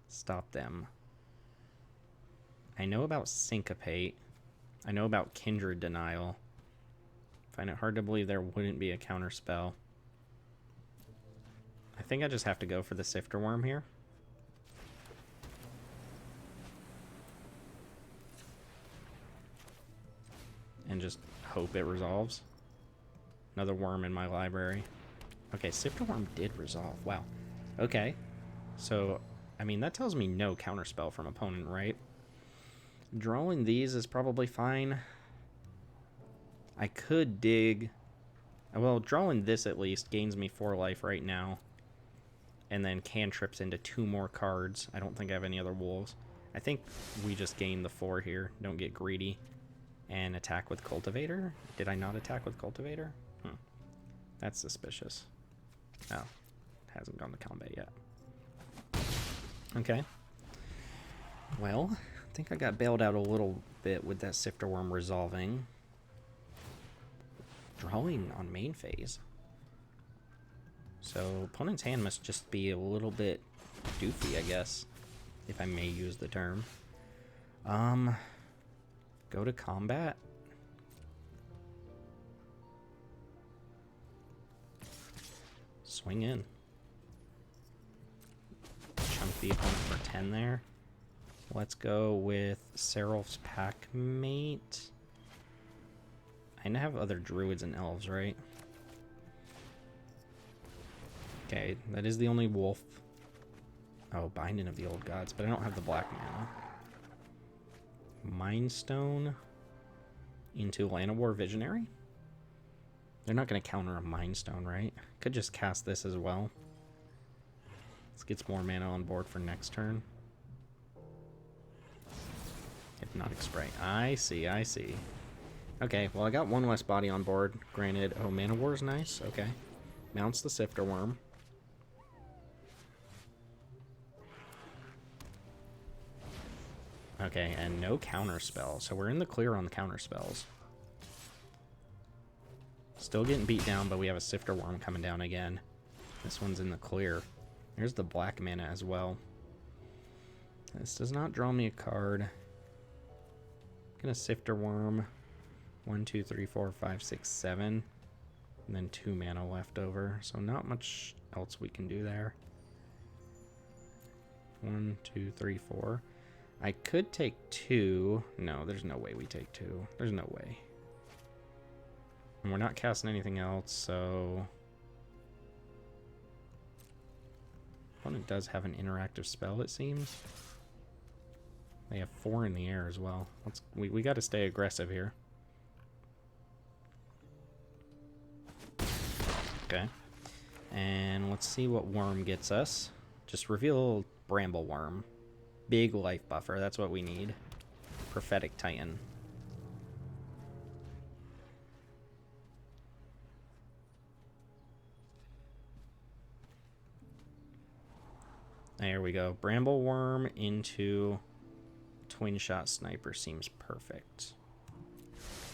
stop them. I know about Syncopate. I know about Kindred Denial. Find it hard to believe there wouldn't be a counter spell. I think I just have to go for the Sifter Worm here. And just hope it resolves. Another worm in my library. Okay, Sifter Worm did resolve. Wow. Okay. So, I mean, that tells me no counterspell from opponent, right? Drawing these is probably fine. I could dig. Well, drawing this at least gains me 4 life right now. And then cantrips into 2 more cards. I don't think I have any other wolves. I think we just gain the 4 here. Don't get greedy. And attack with Cultivator? Did I not attack with Cultivator? That's suspicious. Oh, hasn't gone to combat yet. Okay. Well, I think I got bailed out a little bit with that Sifter Worm resolving. Drawing on main phase. So, opponent's hand must just be a little bit doofy, I guess, if I may use the term. Go to combat. Swing in. Chunk the opponent for 10 there. Let's go with Serap's Packmate. I have other druids and elves, right? Okay, that is the only wolf. Oh, Binding of the Old Gods, but I don't have the black mana. Mind Stone into Llanowar Visionary? They're not going to counter a Mind Stone, right? Could just cast this as well. Let's get some more mana on board for next turn. Hypnotic Spray. I see, I see. Okay, well I got 1 less body on board. Granted, oh, Mana War's nice. Okay. Mounts the Sifter Worm. Okay, and no counter spell. So we're in the clear on the counter spells. Still getting beat down, but we have a Sifter Worm coming down again. This one's in the clear. There's the black mana as well. This does not draw me a card. Gonna Sifter Worm. 1, 2, 3, 4, 5, 6, 7. And then 2 mana left over. So not much else we can do there. 1, 2, 3, 4. I could take 2. No, there's no way we take 2. There's no way. And we're not casting anything else, so... Opponent does have an interactive spell, it seems. They have 4 in the air as well. We got to stay aggressive here. Okay. And let's see what Worm gets us. Just reveal Bramble Worm. Big life buffer. That's what we need. Prophetic Titan. There we go. Bramble Worm into Twin Shot Sniper seems perfect.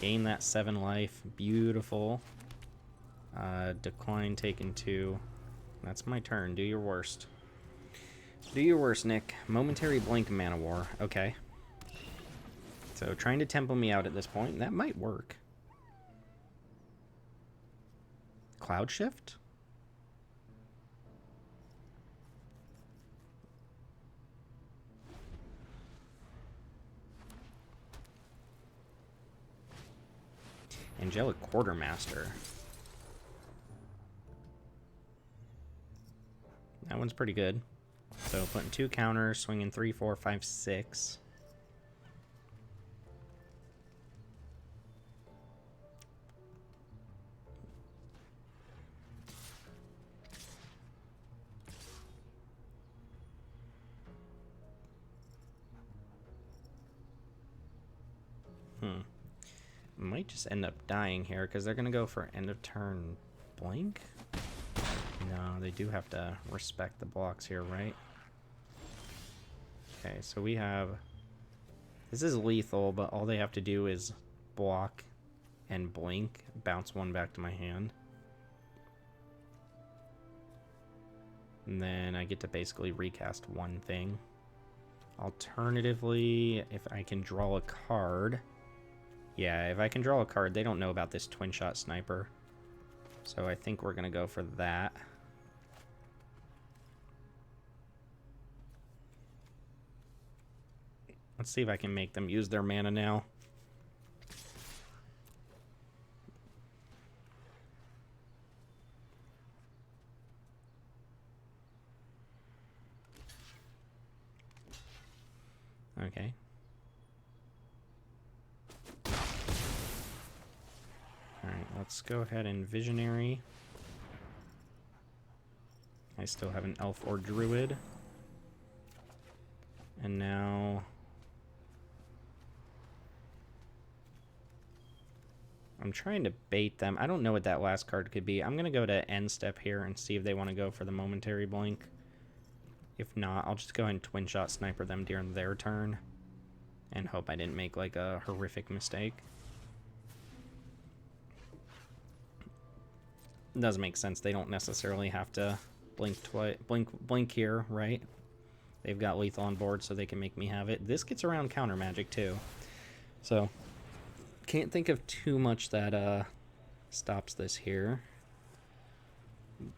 Gain that 7 life. Beautiful. Decline taken 2. That's my turn. Do your worst. Do your worst, Nick. Momentary Blink Mana War. Okay. So trying to tempo me out at this point. That might work. Cloud Shift? Angelic Quartermaster. That one's pretty good. So putting 2 counters, swinging 3, 4, 5, 6. Might just end up dying here because they're going to go for end of turn blink. No, they do have to respect the blocks here, right? Okay, so we have... This is lethal, but all they have to do is block and blink, bounce 1 back to my hand. And then I get to basically recast 1 thing. Alternatively, if I can draw a card... Yeah, if I can draw a card, they don't know about this Twin Shot Sniper. So I think we're going to go for that. Let's see if I can make them use their mana now. Okay. Alright, let's go ahead and Visionary. I still have an Elf or Druid. And now... I'm trying to bait them. I don't know what that last card could be. I'm going to go to end step here and see if they want to go for the Momentary Blink. If not, I'll just go ahead and Twin Shot Sniper them during their turn. And hope I didn't make like a horrific mistake. It does make sense. They don't necessarily have to blink here, right? They've got lethal on board, so they can make me have it. This gets around counter magic too. So can't think of too much that stops this here.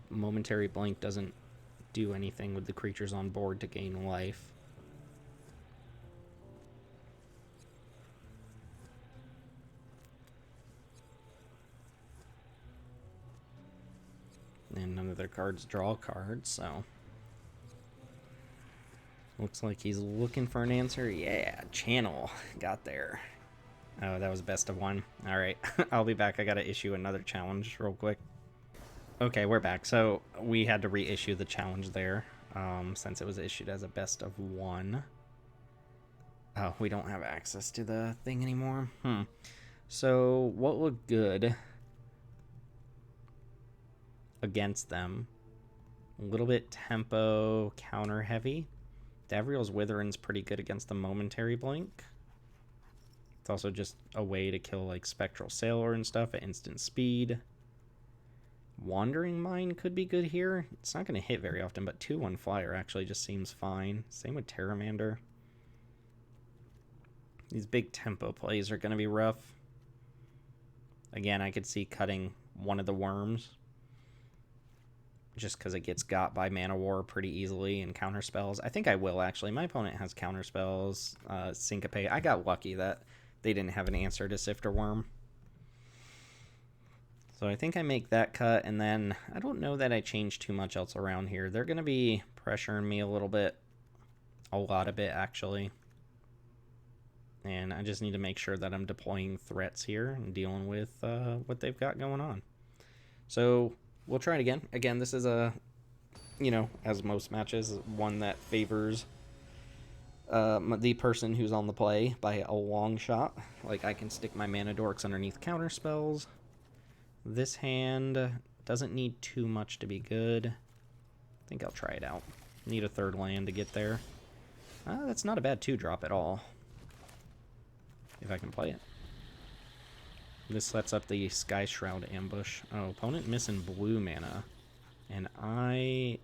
Momentary blink doesn't do anything with the creatures on board to gain life. And none of their cards draw cards, so... Looks like he's looking for an answer. Yeah, channel. Got there. Oh, that was best of 1. Alright, I'll be back. I gotta issue another challenge real quick. Okay, we're back. So, we had to reissue the challenge there, since it was issued as a best of 1. Oh, we don't have access to the thing anymore. So, what looked good against them? A little bit tempo, counter heavy. Davriel's Withering's pretty good against the Momentary Blink. It's also just a way to kill like Spectral Sailor and stuff at instant speed. Wandering Mine could be good here. It's not going to hit very often, but 2/1 flyer actually just seems fine. Same with Terramander. These big tempo plays are going to be rough. Again, I could see cutting one of the worms, just because it gets got by Mana War pretty easily and counter spells. I think I will, actually. My opponent has counter spells, Syncope. I got lucky that they didn't have an answer to Sifter Worm. So I think I make that cut, and then I don't know that I change too much else around here. They're going to be pressuring me a little bit. A lot of it, actually. And I just need to make sure that I'm deploying threats here and dealing with what they've got going on. So... we'll try it again. Again, this is a you know, as most matches, one that favors the person who's on the play by a long shot. Like, I can stick my mana dorks underneath counter spells. This hand doesn't need too much to be good. I think I'll try it out. Need a third land to get there. That's not a bad 2-drop at all, if I can play it. This sets up the Sky Shroud ambush. Oh, opponent missing blue mana. And I'm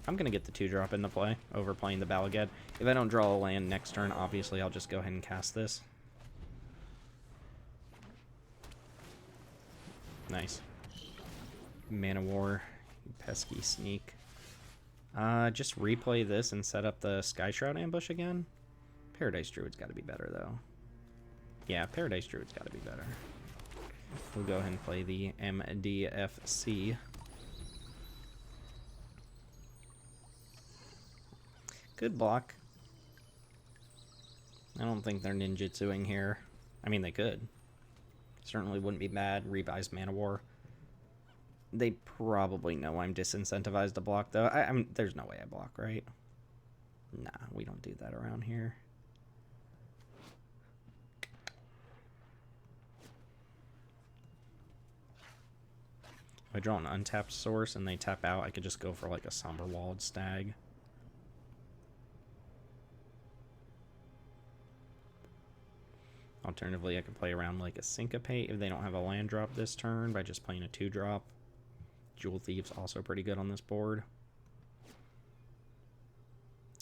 going to get the 2-drop into play over playing the Balagad. If I don't draw a land next turn, obviously I'll just go ahead and cast this. Nice. Mana War, you pesky sneak. Just replay this and set up the Sky Shroud ambush again. Paradise Druid's got to be better, though. Yeah, Paradise Druid's got to be better. We'll go ahead and play the MDFC. Good block. I don't think they're ninjutsuing here. I mean, they could. Certainly wouldn't be bad. Revised Mana War. They probably know I'm disincentivized to block, though. There's no way I block, right? Nah, we don't do that around here. If I draw an untapped source and they tap out, I could just go for like a Somber Walled Stag. Alternatively, I could play around like a Syncopate if they don't have a land drop this turn by just playing a 2-drop. Jewel Thief's also pretty good on this board.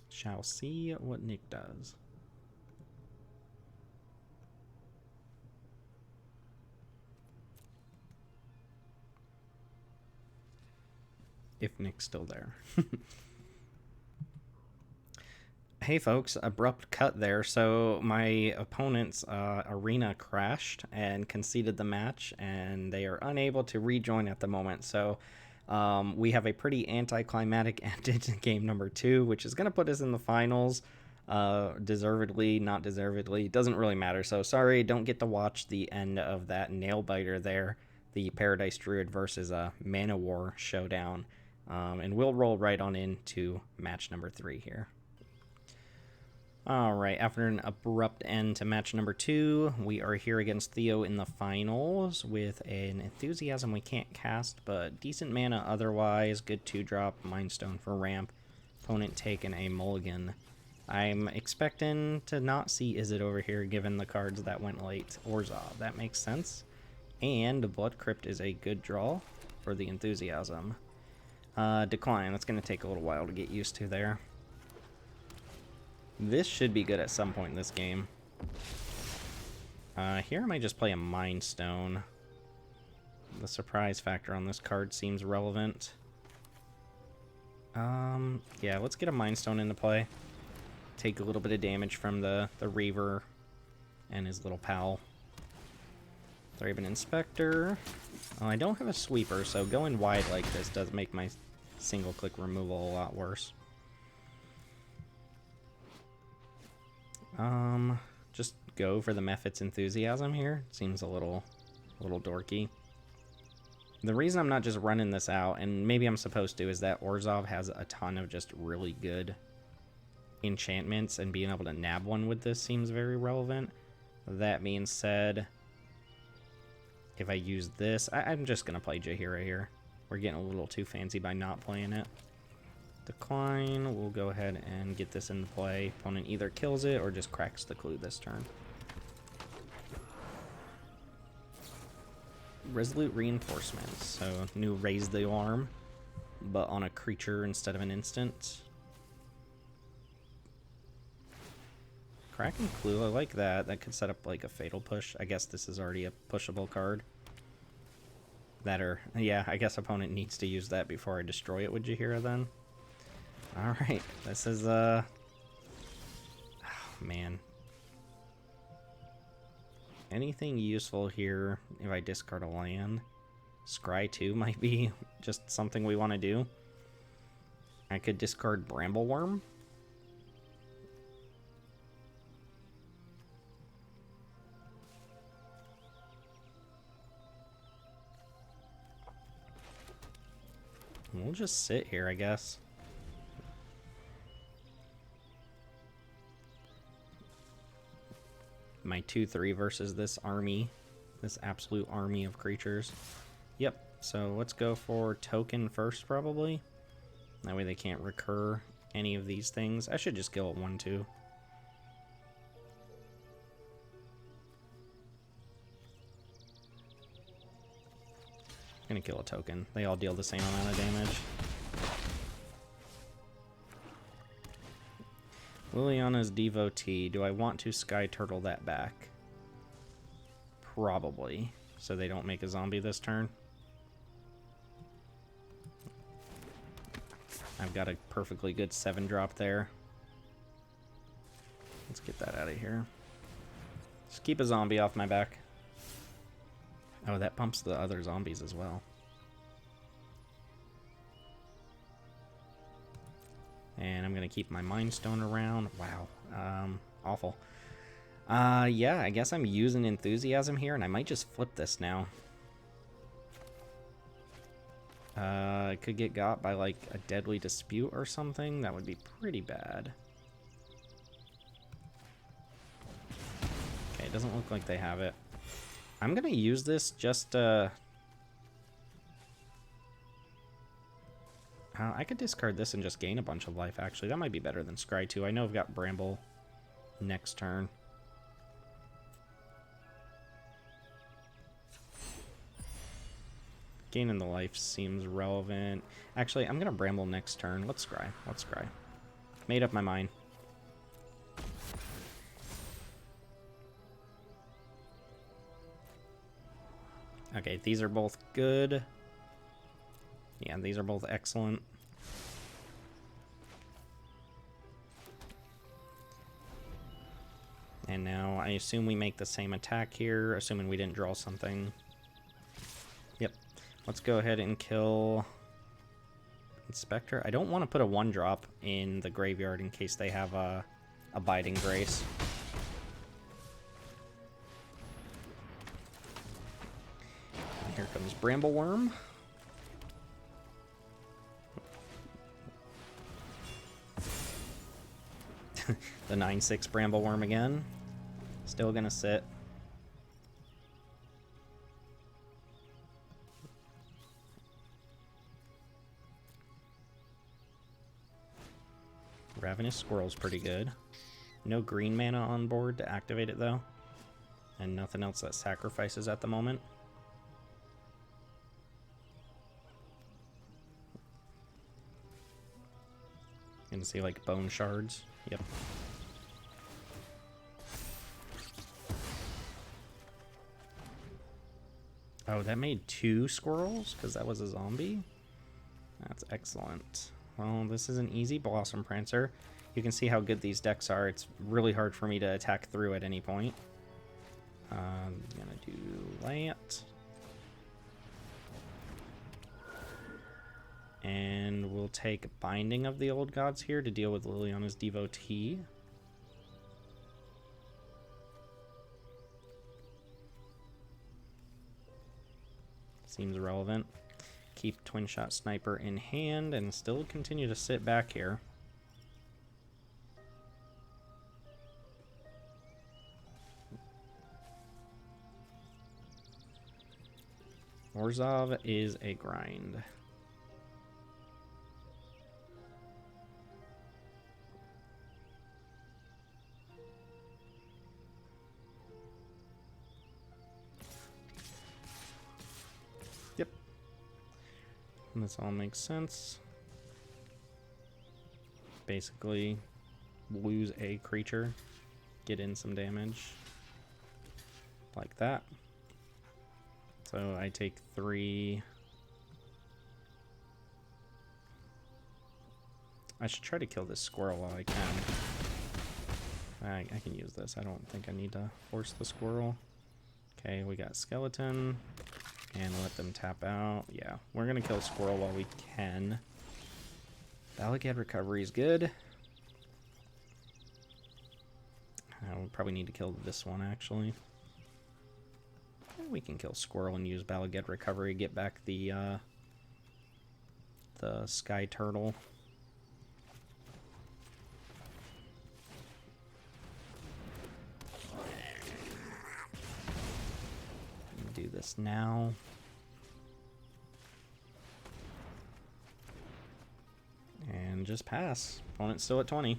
Shall see what Nick does. If Nick's still there. Hey folks, abrupt cut there. So my opponent's arena crashed and conceded the match, and they are unable to rejoin at the moment. So we have a pretty anticlimactic end to game number 2, which is going to put us in the finals. Deservedly, not deservedly, doesn't really matter. So sorry, don't get to watch the end of that nail biter there, the Paradise Druid versus Mana War showdown. And we'll roll right on into match number 3 here. Alright, after an abrupt end to match number 2, we are here against Theo in the finals with an Enthusiasm we can't cast, but decent mana otherwise. Good 2-drop, Mind Stone for ramp. Opponent taking a mulligan. I'm expecting to not see Izzet over here given the cards that went late. Orzhov, that makes sense. And Blood Crypt is a good draw for the Enthusiasm. Decline, that's going to take a little while to get used to there. This should be good at some point in this game. Here I might just play a Mind Stone. The surprise factor on this card seems relevant. Yeah, let's get a Mind Stone into play. Take a little bit of damage from the Reaver and his little pal. Thraben Inspector. I don't have a sweeper, so going wide like this does make my single-click removal a lot worse. Just go for the Mephit's Enthusiasm here. Seems a little dorky. The reason I'm not just running this out, and maybe I'm supposed to, is that Orzhov has a ton of just really good enchantments, and being able to nab one with this seems very relevant. That being said, if I use this, I'm just going to play Jaheira here. We're getting a little too fancy by not playing it. Decline, we'll go ahead and get this into play. Opponent either kills it or just cracks the clue this turn. Resolute Reinforcements, so new Raise the Arm, but on a creature instead of an instant. Cracking Clue, I like that. That could set up like a Fatal Push. I guess this is already a pushable card. Yeah, I guess opponent needs to use that before I destroy it with Jaheira then. Alright, this is, oh, man. Anything useful here if I discard a land? Scry 2 might be just something we want to do. I could discard Brambleworm. We'll just sit here, I guess. My 2-3 versus this army. This absolute army of creatures. Yep, so let's go for token first, probably. That way they can't recur any of these things. I should just kill it 1-2. Gonna kill a token. They all deal the same amount of damage. Liliana's Devotee. Do I want to Sky Turtle that back? Probably. So they don't make a zombie this turn. I've got a perfectly good 7-drop there. Let's get that out of here. Just keep a zombie off my back. Oh, that pumps the other zombies as well. And I'm going to keep my Mind Stone around. Wow. Awful. Yeah, I guess I'm using Enthusiasm here, and I might just flip this now. I could get got by, like, a Deadly Dispute or something. That would be pretty bad. Okay, it doesn't look like they have it. I'm going to use this just, I could discard this and just gain a bunch of life, actually. That might be better than Scry 2. I know I've got Bramble next turn. Gaining the life seems relevant. Actually, I'm going to Bramble next turn. Let's Scry. Let's Scry. Made up my mind. Okay, these are both good. Yeah, these are both excellent. And now I assume we make the same attack here, assuming we didn't draw something. Yep. Let's go ahead and kill Inspector. I don't want to put a 1-drop in the graveyard in case they have a Abiding Grace. And here comes Brambleworm. The 9/6 Brambleworm again. Still gonna sit. Ravenous Squirrel's pretty good. No green mana on board to activate it though. And nothing else that sacrifices at the moment. Gonna see like Bone Shards. Yep. Oh, that made 2 squirrels because that was a zombie? That's excellent. Well, this is an easy Blossom Prancer. You can see how good these decks are. It's really hard for me to attack through at any point. I'm gonna do that. And we'll take Binding of the Old Gods here to deal with Liliana's Devotee. Seems relevant. Keep Twin Shot Sniper in hand and still continue to sit back here. Orzhov is a grind. Yep. This all makes sense. Basically, lose a creature, get in some damage, like that. So I take 3. I should try to kill this squirrel while I can. I can use this. I don't think I need to force the squirrel. Okay, we got skeleton. And let them tap out. Yeah, we're going to kill squirrel while we can. Balagad Recovery is good. We probably need to kill this one, actually. We can kill squirrel and use Balagad Recovery, get back the the sky turtle. Do this now. And just pass. Opponent's still at 20.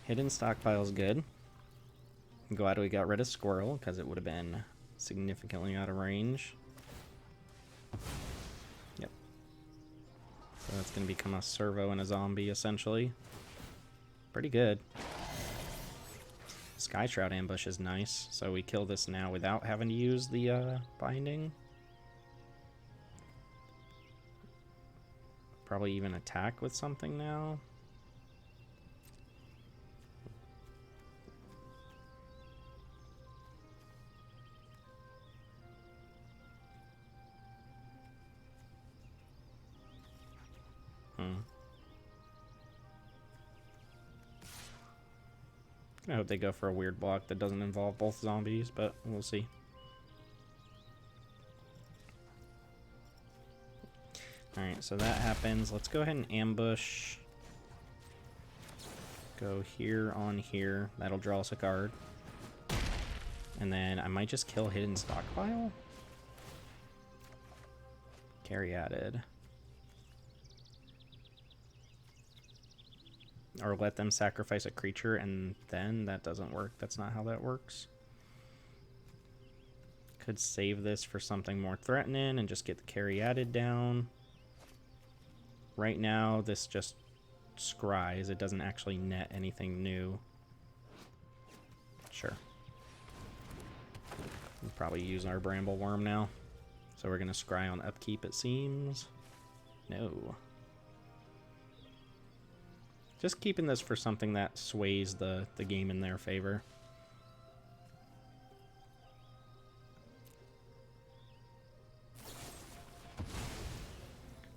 Hidden stockpile's good. I'm glad we got rid of Squirrel, because it would have been significantly out of range. Yep. So that's going to become a servo and a zombie, essentially. Pretty good. Sky Shroud ambush is nice, so we kill this now without having to use the binding. Probably even attack with something now. I hope they go for a weird block that doesn't involve both zombies, but we'll see. Alright, so that happens. Let's go ahead and ambush. Go here on here. That'll draw us a card. And then I might just kill Hidden Stockpile. Carry added. Or let them sacrifice a creature, and then that doesn't work. That's not how that works. Could save this for something more threatening and just get the carry added down. Right now, this just scries. It doesn't actually net anything new. Sure. We'll probably use our Bramble Worm now. So we're going to scry on upkeep, it seems. No. Just keeping this for something that sways the game in their favor.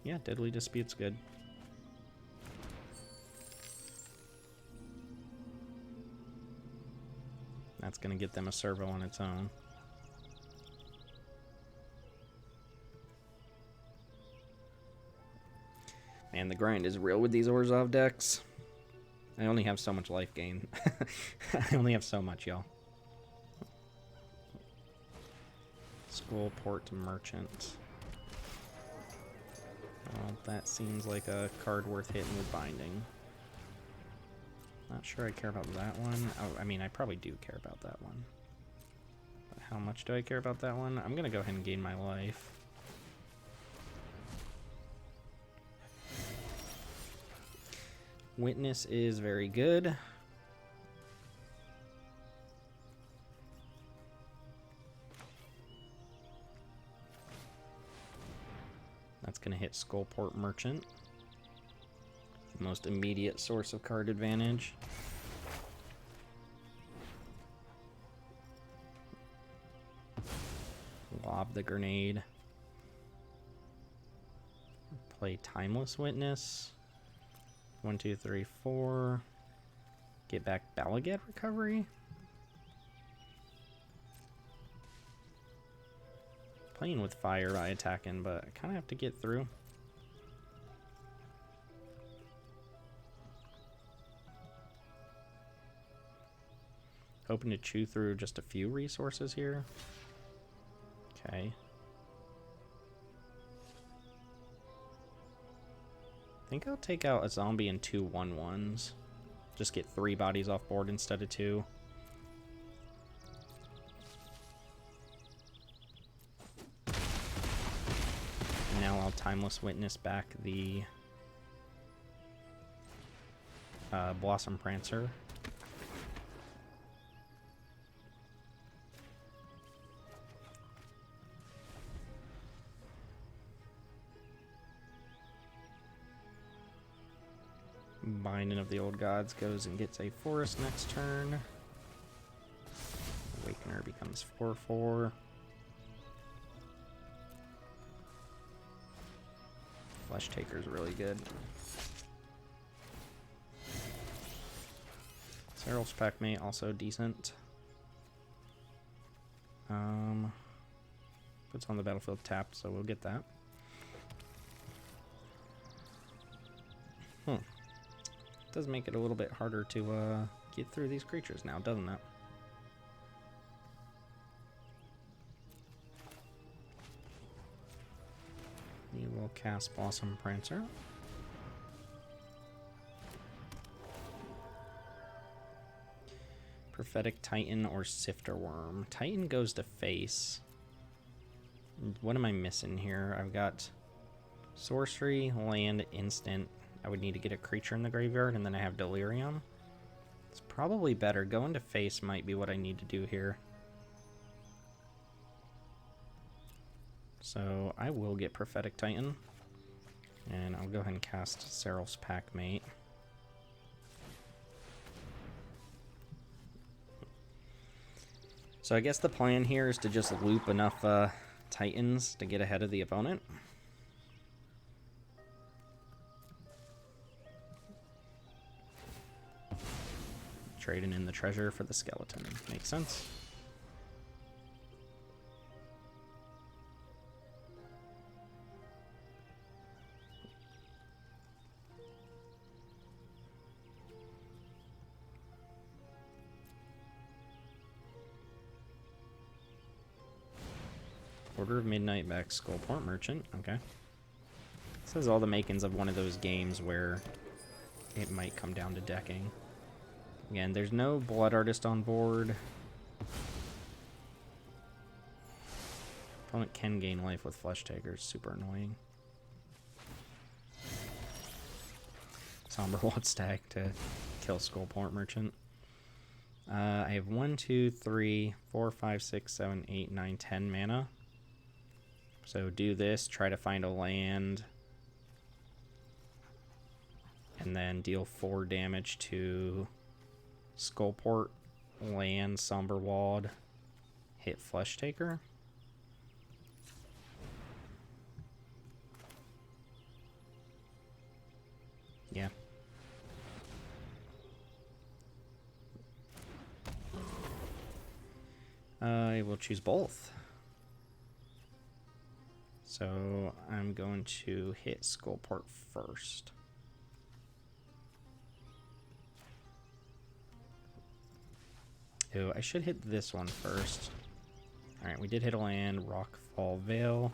Yeah, Deadly Dispute's good. That's going to get them a servo on its own. Man, the grind is real with these Orzhov decks. I only have so much life gain. I only have so much, y'all. Skullport Merchant. Well, that seems like a card worth hitting with binding. Not sure I care about that one. Oh, I mean, I probably do care about that one. But how much do I care about that one? I'm going to go ahead and gain my life. Witness is very good. That's going to hit Skullport Merchant. The most immediate source of card advantage. Lob the grenade. Play Timeless Witness. 1, 2, 3, 4. Get back Balaget Recovery. Playing with fire by attacking, but I kind of have to get through. Hoping to chew through just a few resources here. Okay. I think I'll take out a zombie and 2 1/1s. Just get 3 bodies off board instead of 2. And now I'll Timeless Witness back the Blossom Prancer. Binding of the Old Gods goes and gets a forest next turn. Awakener becomes 4/4. Flesh Taker's really good. Seral's Packmate also decent. Puts on the battlefield tapped, so we'll get that. Does make it a little bit harder to get through these creatures now, doesn't it? We will cast Blossom Prancer. Prophetic Titan or Sifter Worm. Titan goes to face. What am I missing here? I've got sorcery, land, instant. I would need to get a creature in the graveyard, and then I have Delirium. It's probably better. Going to face might be what I need to do here. So I will get Prophetic Titan. And I'll go ahead and cast Seryl's Packmate. So I guess the plan here is to just loop enough Titans to get ahead of the opponent. Trading in the treasure for the skeleton. Makes sense. Order of Midnight back Skullport Merchant. Okay. This has all the makings of one of those games where it might come down to decking. Again, there's no Blood Artist on board. Opponent can gain life with Flesh Takers. Super annoying. Somberwald stack to kill Skullport Merchant. I have 1, 2, 3, 4, 5, 6, 7, 8, 9, 10 mana. So do this, try to find a land, and then deal 4 damage to Skullport, land, Somberwald, hit Flesh Taker. Yeah. I will choose both. So I'm going to hit Skullport first. Ooh, I should hit this one first. Alright, we did hit a land, Rockfall Vale.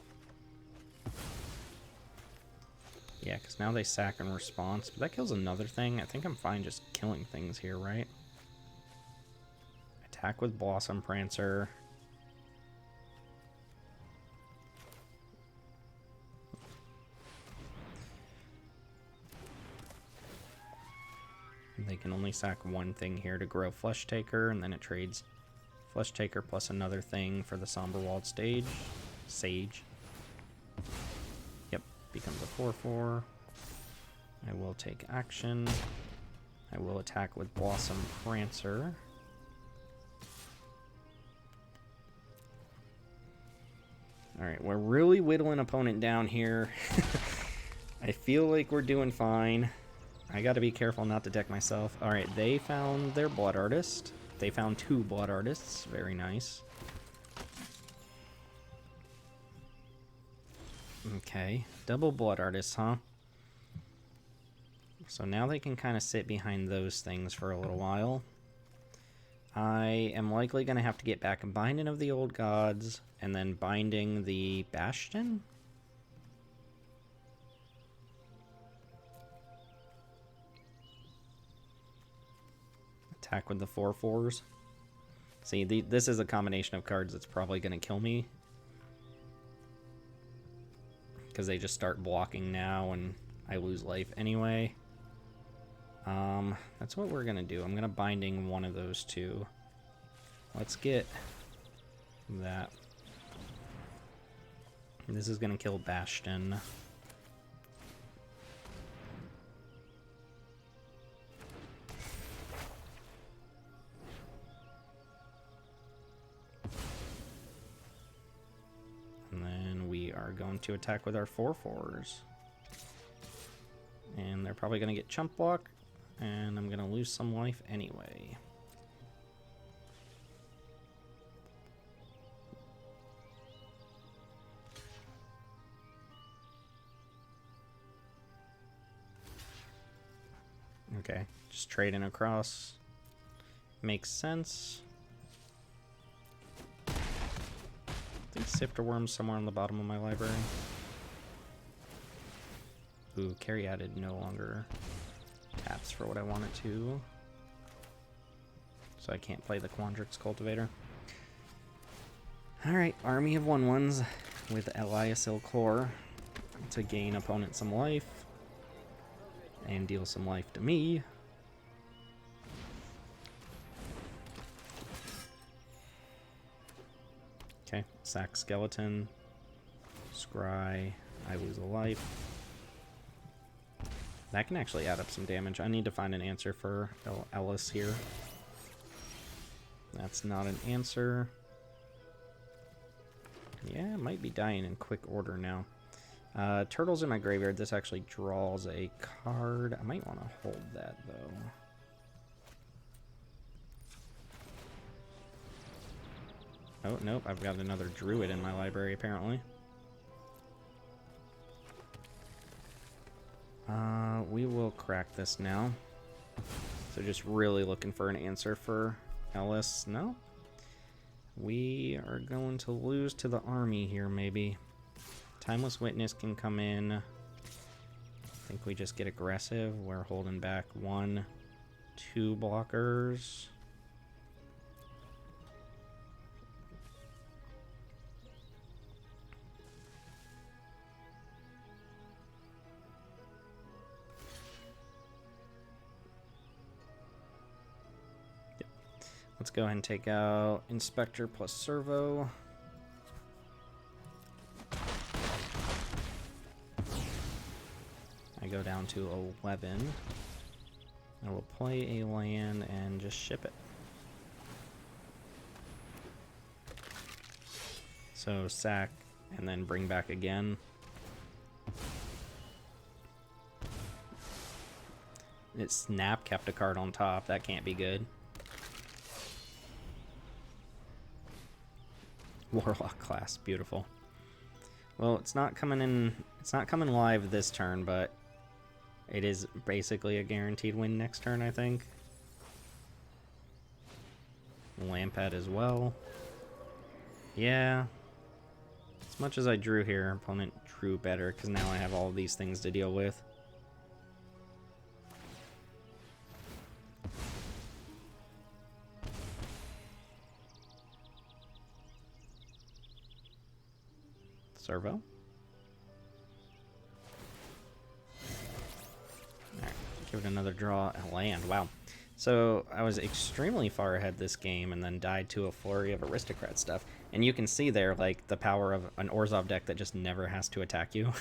Yeah, because now they sack in response, but that kills another thing. I think I'm fine just killing things here, right? Attack with Blossom Prancer. They can only sack one thing here to grow Flesh Taker, and then it trades Flesh Taker plus another thing for the Somberwald Sage. Yep, becomes a 4/4. I will take action. I will attack with Blossom Prancer. Alright, we're really whittling opponent down here. I feel like we're doing fine. I gotta be careful not to deck myself. Alright, they found their Blood Artist. They found 2 Blood Artists. Very nice. Okay, double Blood Artists, huh? So now they can kind of sit behind those things for a little while. I am likely going to have to get back a Binding of the Old Gods, and then binding the Bastion? Attack with the 4/4s. See, this is a combination of cards that's probably going to kill me. Because they just start blocking now, and I lose life anyway. That's what we're going to do. I'm going to binding one of those 2. Let's get that. This is going to kill Bastion. And then we are going to attack with our 4/4s. And they're probably going to get chump block. And I'm going to lose some life anyway. Okay, just trading across. Makes sense. I think Sifter Worm's somewhere on the bottom of my library. Ooh, Carry Added no longer taps for what I want it to. So I can't play the Quandrix Cultivator. Alright, Army of 1/1s with Elias Ilcor to gain opponent some life and deal some life to me. Okay, sack Skeleton, Scry, I lose a life. That can actually add up some damage. I need to find an answer for Ellis here. That's not an answer. Yeah, it might be dying in quick order now. Turtle's in my graveyard. This actually draws a card. I might want to hold that, though. Oh, nope. I've got another Druid in my library, apparently. We will crack this now. So just really looking for an answer for Ellis. No? We are going to lose to the army here, maybe. Timeless Witness can come in. I think we just get aggressive. We're holding back 1, 2 blockers. Let's go ahead and take out Inspector plus Servo. I go down to 11. I will play a land and just ship it. So sack and then bring back again. It snap kept a card on top. That can't be good. Warlock class, beautiful. Well, it's not coming in. It's not coming live this turn, but it is basically a guaranteed win next turn, I think. Lampad as well. Yeah. As much as I drew here, opponent drew better because now I have all of these things to deal with. Servo. Alright, give it another draw. A land, wow. So I was extremely far ahead this game and then died to a flurry of aristocrat stuff. And you can see there, like, the power of an Orzhov deck that just never has to attack you.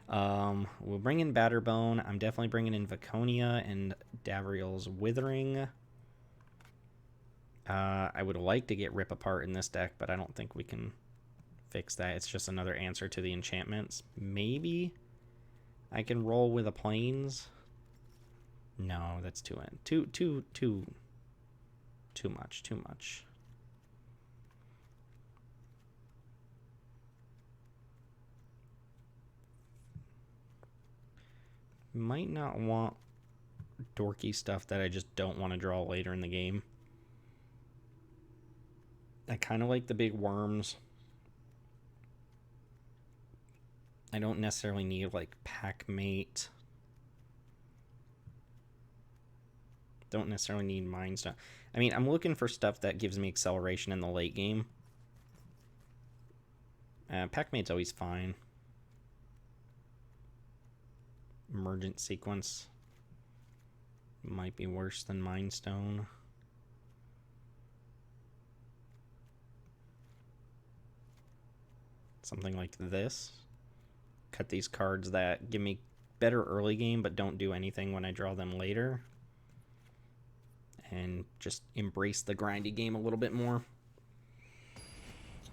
We'll bring in Batterbone. I'm definitely bringing in Viconia and Davriel's Withering. I would like to get Rip Apart in this deck, but I don't think we can fix that. It's just another answer to the enchantments. Maybe I can roll with a Plains. No, that's too much. Might not want dorky stuff that I just don't want to draw later in the game. I kind of like the big worms. I don't necessarily need, like, Packmate. Don't necessarily need Mind Stone. I mean, I'm looking for stuff that gives me acceleration in the late game. Packmate's always fine. Emergent Sequence might be worse than Mind Stone. Something like this. Cut these cards that give me better early game but don't do anything when I draw them later. And just embrace the grindy game a little bit more.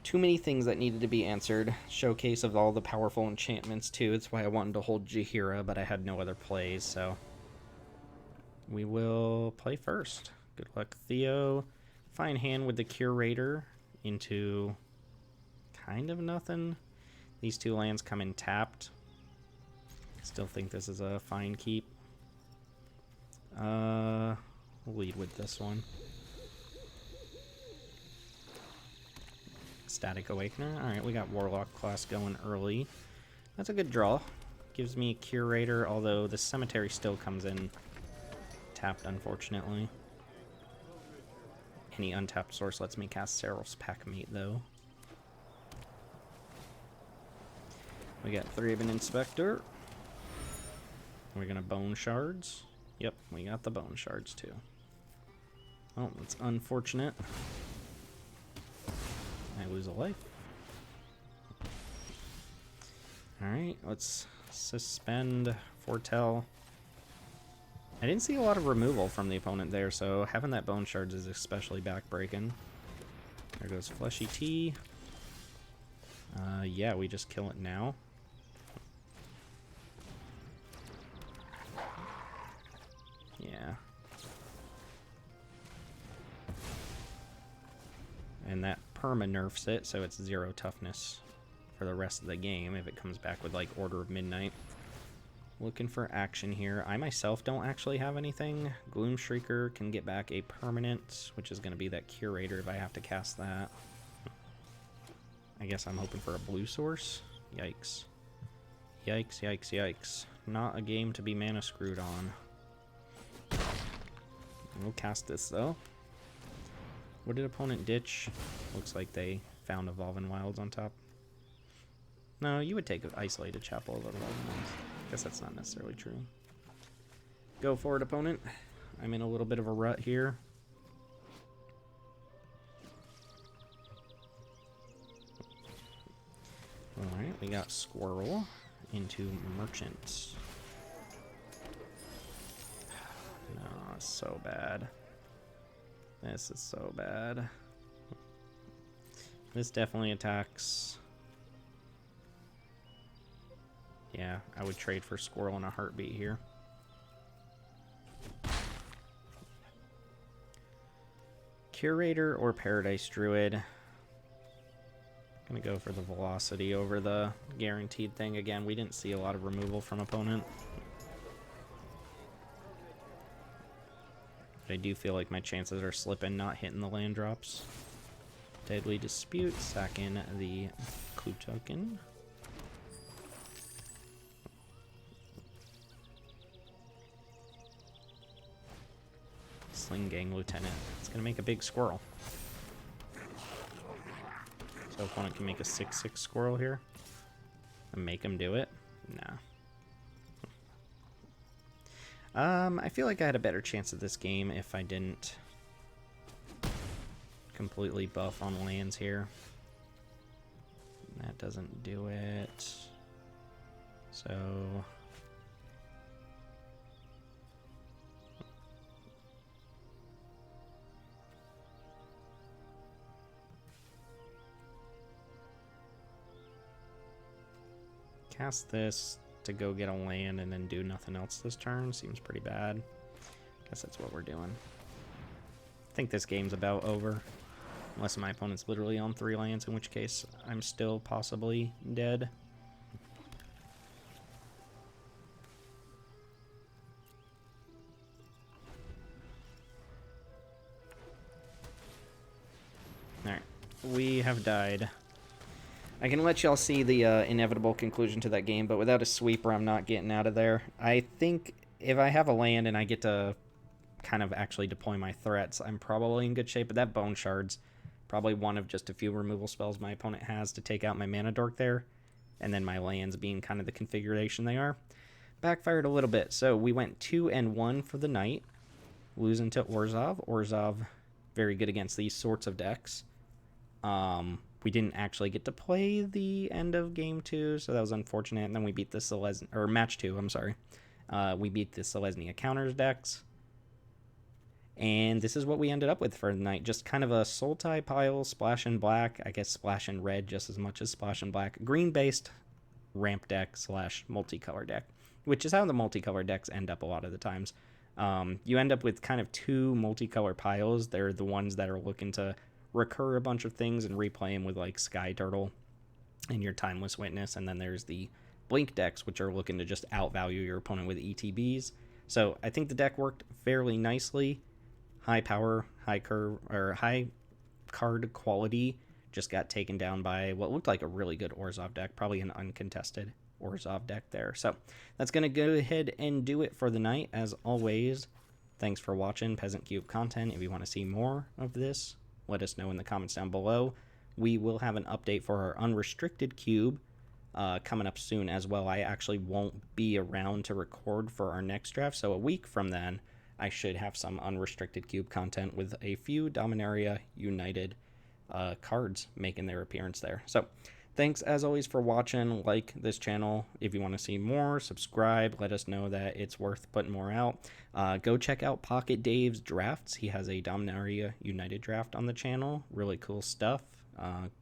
Too many things that needed to be answered. Showcase of all the powerful enchantments too. That's why I wanted to hold Jaheira, but I had no other plays, so we will play first. Good luck, Theo. Fine hand with the Curator into kind of nothing. These 2 lands come in tapped. Still think this is a fine keep. with this one. Static Awakener. Alright, we got Warlock class going early. That's a good draw. Gives me Curator, although the Cemetery still comes in tapped, unfortunately. Any untapped source lets me cast Seryl's Packmate, though. We got 3 of an Inspector. We're gonna Bone Shards. Yep, we got the Bone Shards, too. Oh, that's unfortunate. I lose a life. Alright, let's suspend, foretell. I didn't see a lot of removal from the opponent there, so having that Bone Shards is especially backbreaking. There goes Fleshy Tea. Yeah, we just kill it now. Yeah. And that perma nerfs it, so it's 0 toughness for the rest of the game if it comes back with like Order of Midnight. Looking for action here. I myself don't actually have anything. Gloom Shrieker can get back a permanent, which is going to be that Curator if I have to cast that. I guess I'm hoping for a blue source. Yikes. Yikes, yikes, yikes. Not a game to be mana screwed on. We'll cast this though. What did opponent ditch? Looks like they found Evolving Wilds on top. No, you would take an Isolated Chapel of Evolving Wilds. Guess that's not necessarily true. Go for it, opponent. I'm in a little bit of a rut here. Alright, we got Squirrel into Merchant. No, it's so bad. This is so bad. This definitely attacks. Yeah, I would trade for Squirrel in a heartbeat here. Curator or Paradise Druid. Gonna go for the velocity over the guaranteed thing. Again, we didn't see a lot of removal from opponent. But I do feel like my chances are slipping, not hitting the land drops. Deadly Dispute, sack in the clue token. Sling Gang Lieutenant. It's gonna make a big squirrel. So opponent can make a 6/6 squirrel here and make him do it. Nah. I feel like I had a better chance of this game if I didn't completely buff on lands here. That doesn't do it. So cast this to go get a land and then do nothing else this turn seems pretty bad. Guess that's what we're doing. I think this game's about over. Unless my opponent's literally on 3 lands, in which case I'm still possibly dead. Alright, we have died. I can let y'all see the inevitable conclusion to that game, but without a sweeper, I'm not getting out of there. I think if I have a land and I get to kind of actually deploy my threats, I'm probably in good shape. But that Bone Shard's probably one of just a few removal spells my opponent has to take out my Mana Dork there. And then my lands being kind of the configuration they are. Backfired a little bit. So we went 2-1 for the night. Losing to Orzhov. Orzhov, very good against these sorts of decks. We didn't actually get to play the end of game 2, so that was unfortunate. And then we beat the Selesnya, or match 2, I'm sorry. We beat the Selesnya counters decks. And this is what we ended up with for the night. Just kind of a Sultai pile, Splash in Black, I guess Splash in Red just as much as Splash in Black. Green-based ramp deck / multicolor deck, which is how the multicolor decks end up a lot of the times. You end up with kind of 2 multicolor piles. They're the ones that are looking to recur a bunch of things and replay them with like Sky Turtle and your Timeless Witness, and then there's the Blink decks, which are looking to just outvalue your opponent with ETBs. So I think the deck worked fairly nicely. high power, high curve, or high card quality just got taken down by what looked like a really good Orzhov deck, probably an uncontested Orzhov deck there. So that's going to go ahead and do it for the night. As always, thanks for watching Peasant Cube content. If you want to see more of this, let us know in the comments down below. We will have an update for our unrestricted cube coming up soon as well. I actually won't be around to record for our next draft, so a week from then, I should have some unrestricted cube content with a few Dominaria United cards making their appearance there. So thanks as always for watching. Like this channel if you want to see more. Subscribe. Let us know that it's worth putting more out. Go check out Pocket Dave's drafts. He has a Dominaria United draft on the channel. Really cool stuff.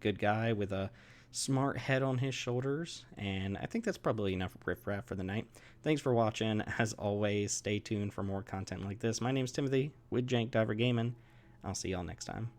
Good guy with a smart head on his shoulders. And I think that's probably enough riffraff for the night. Thanks for watching. As always, stay tuned for more content like this. My name's Timothy with Jank Diver Gaming. I'll see y'all next time.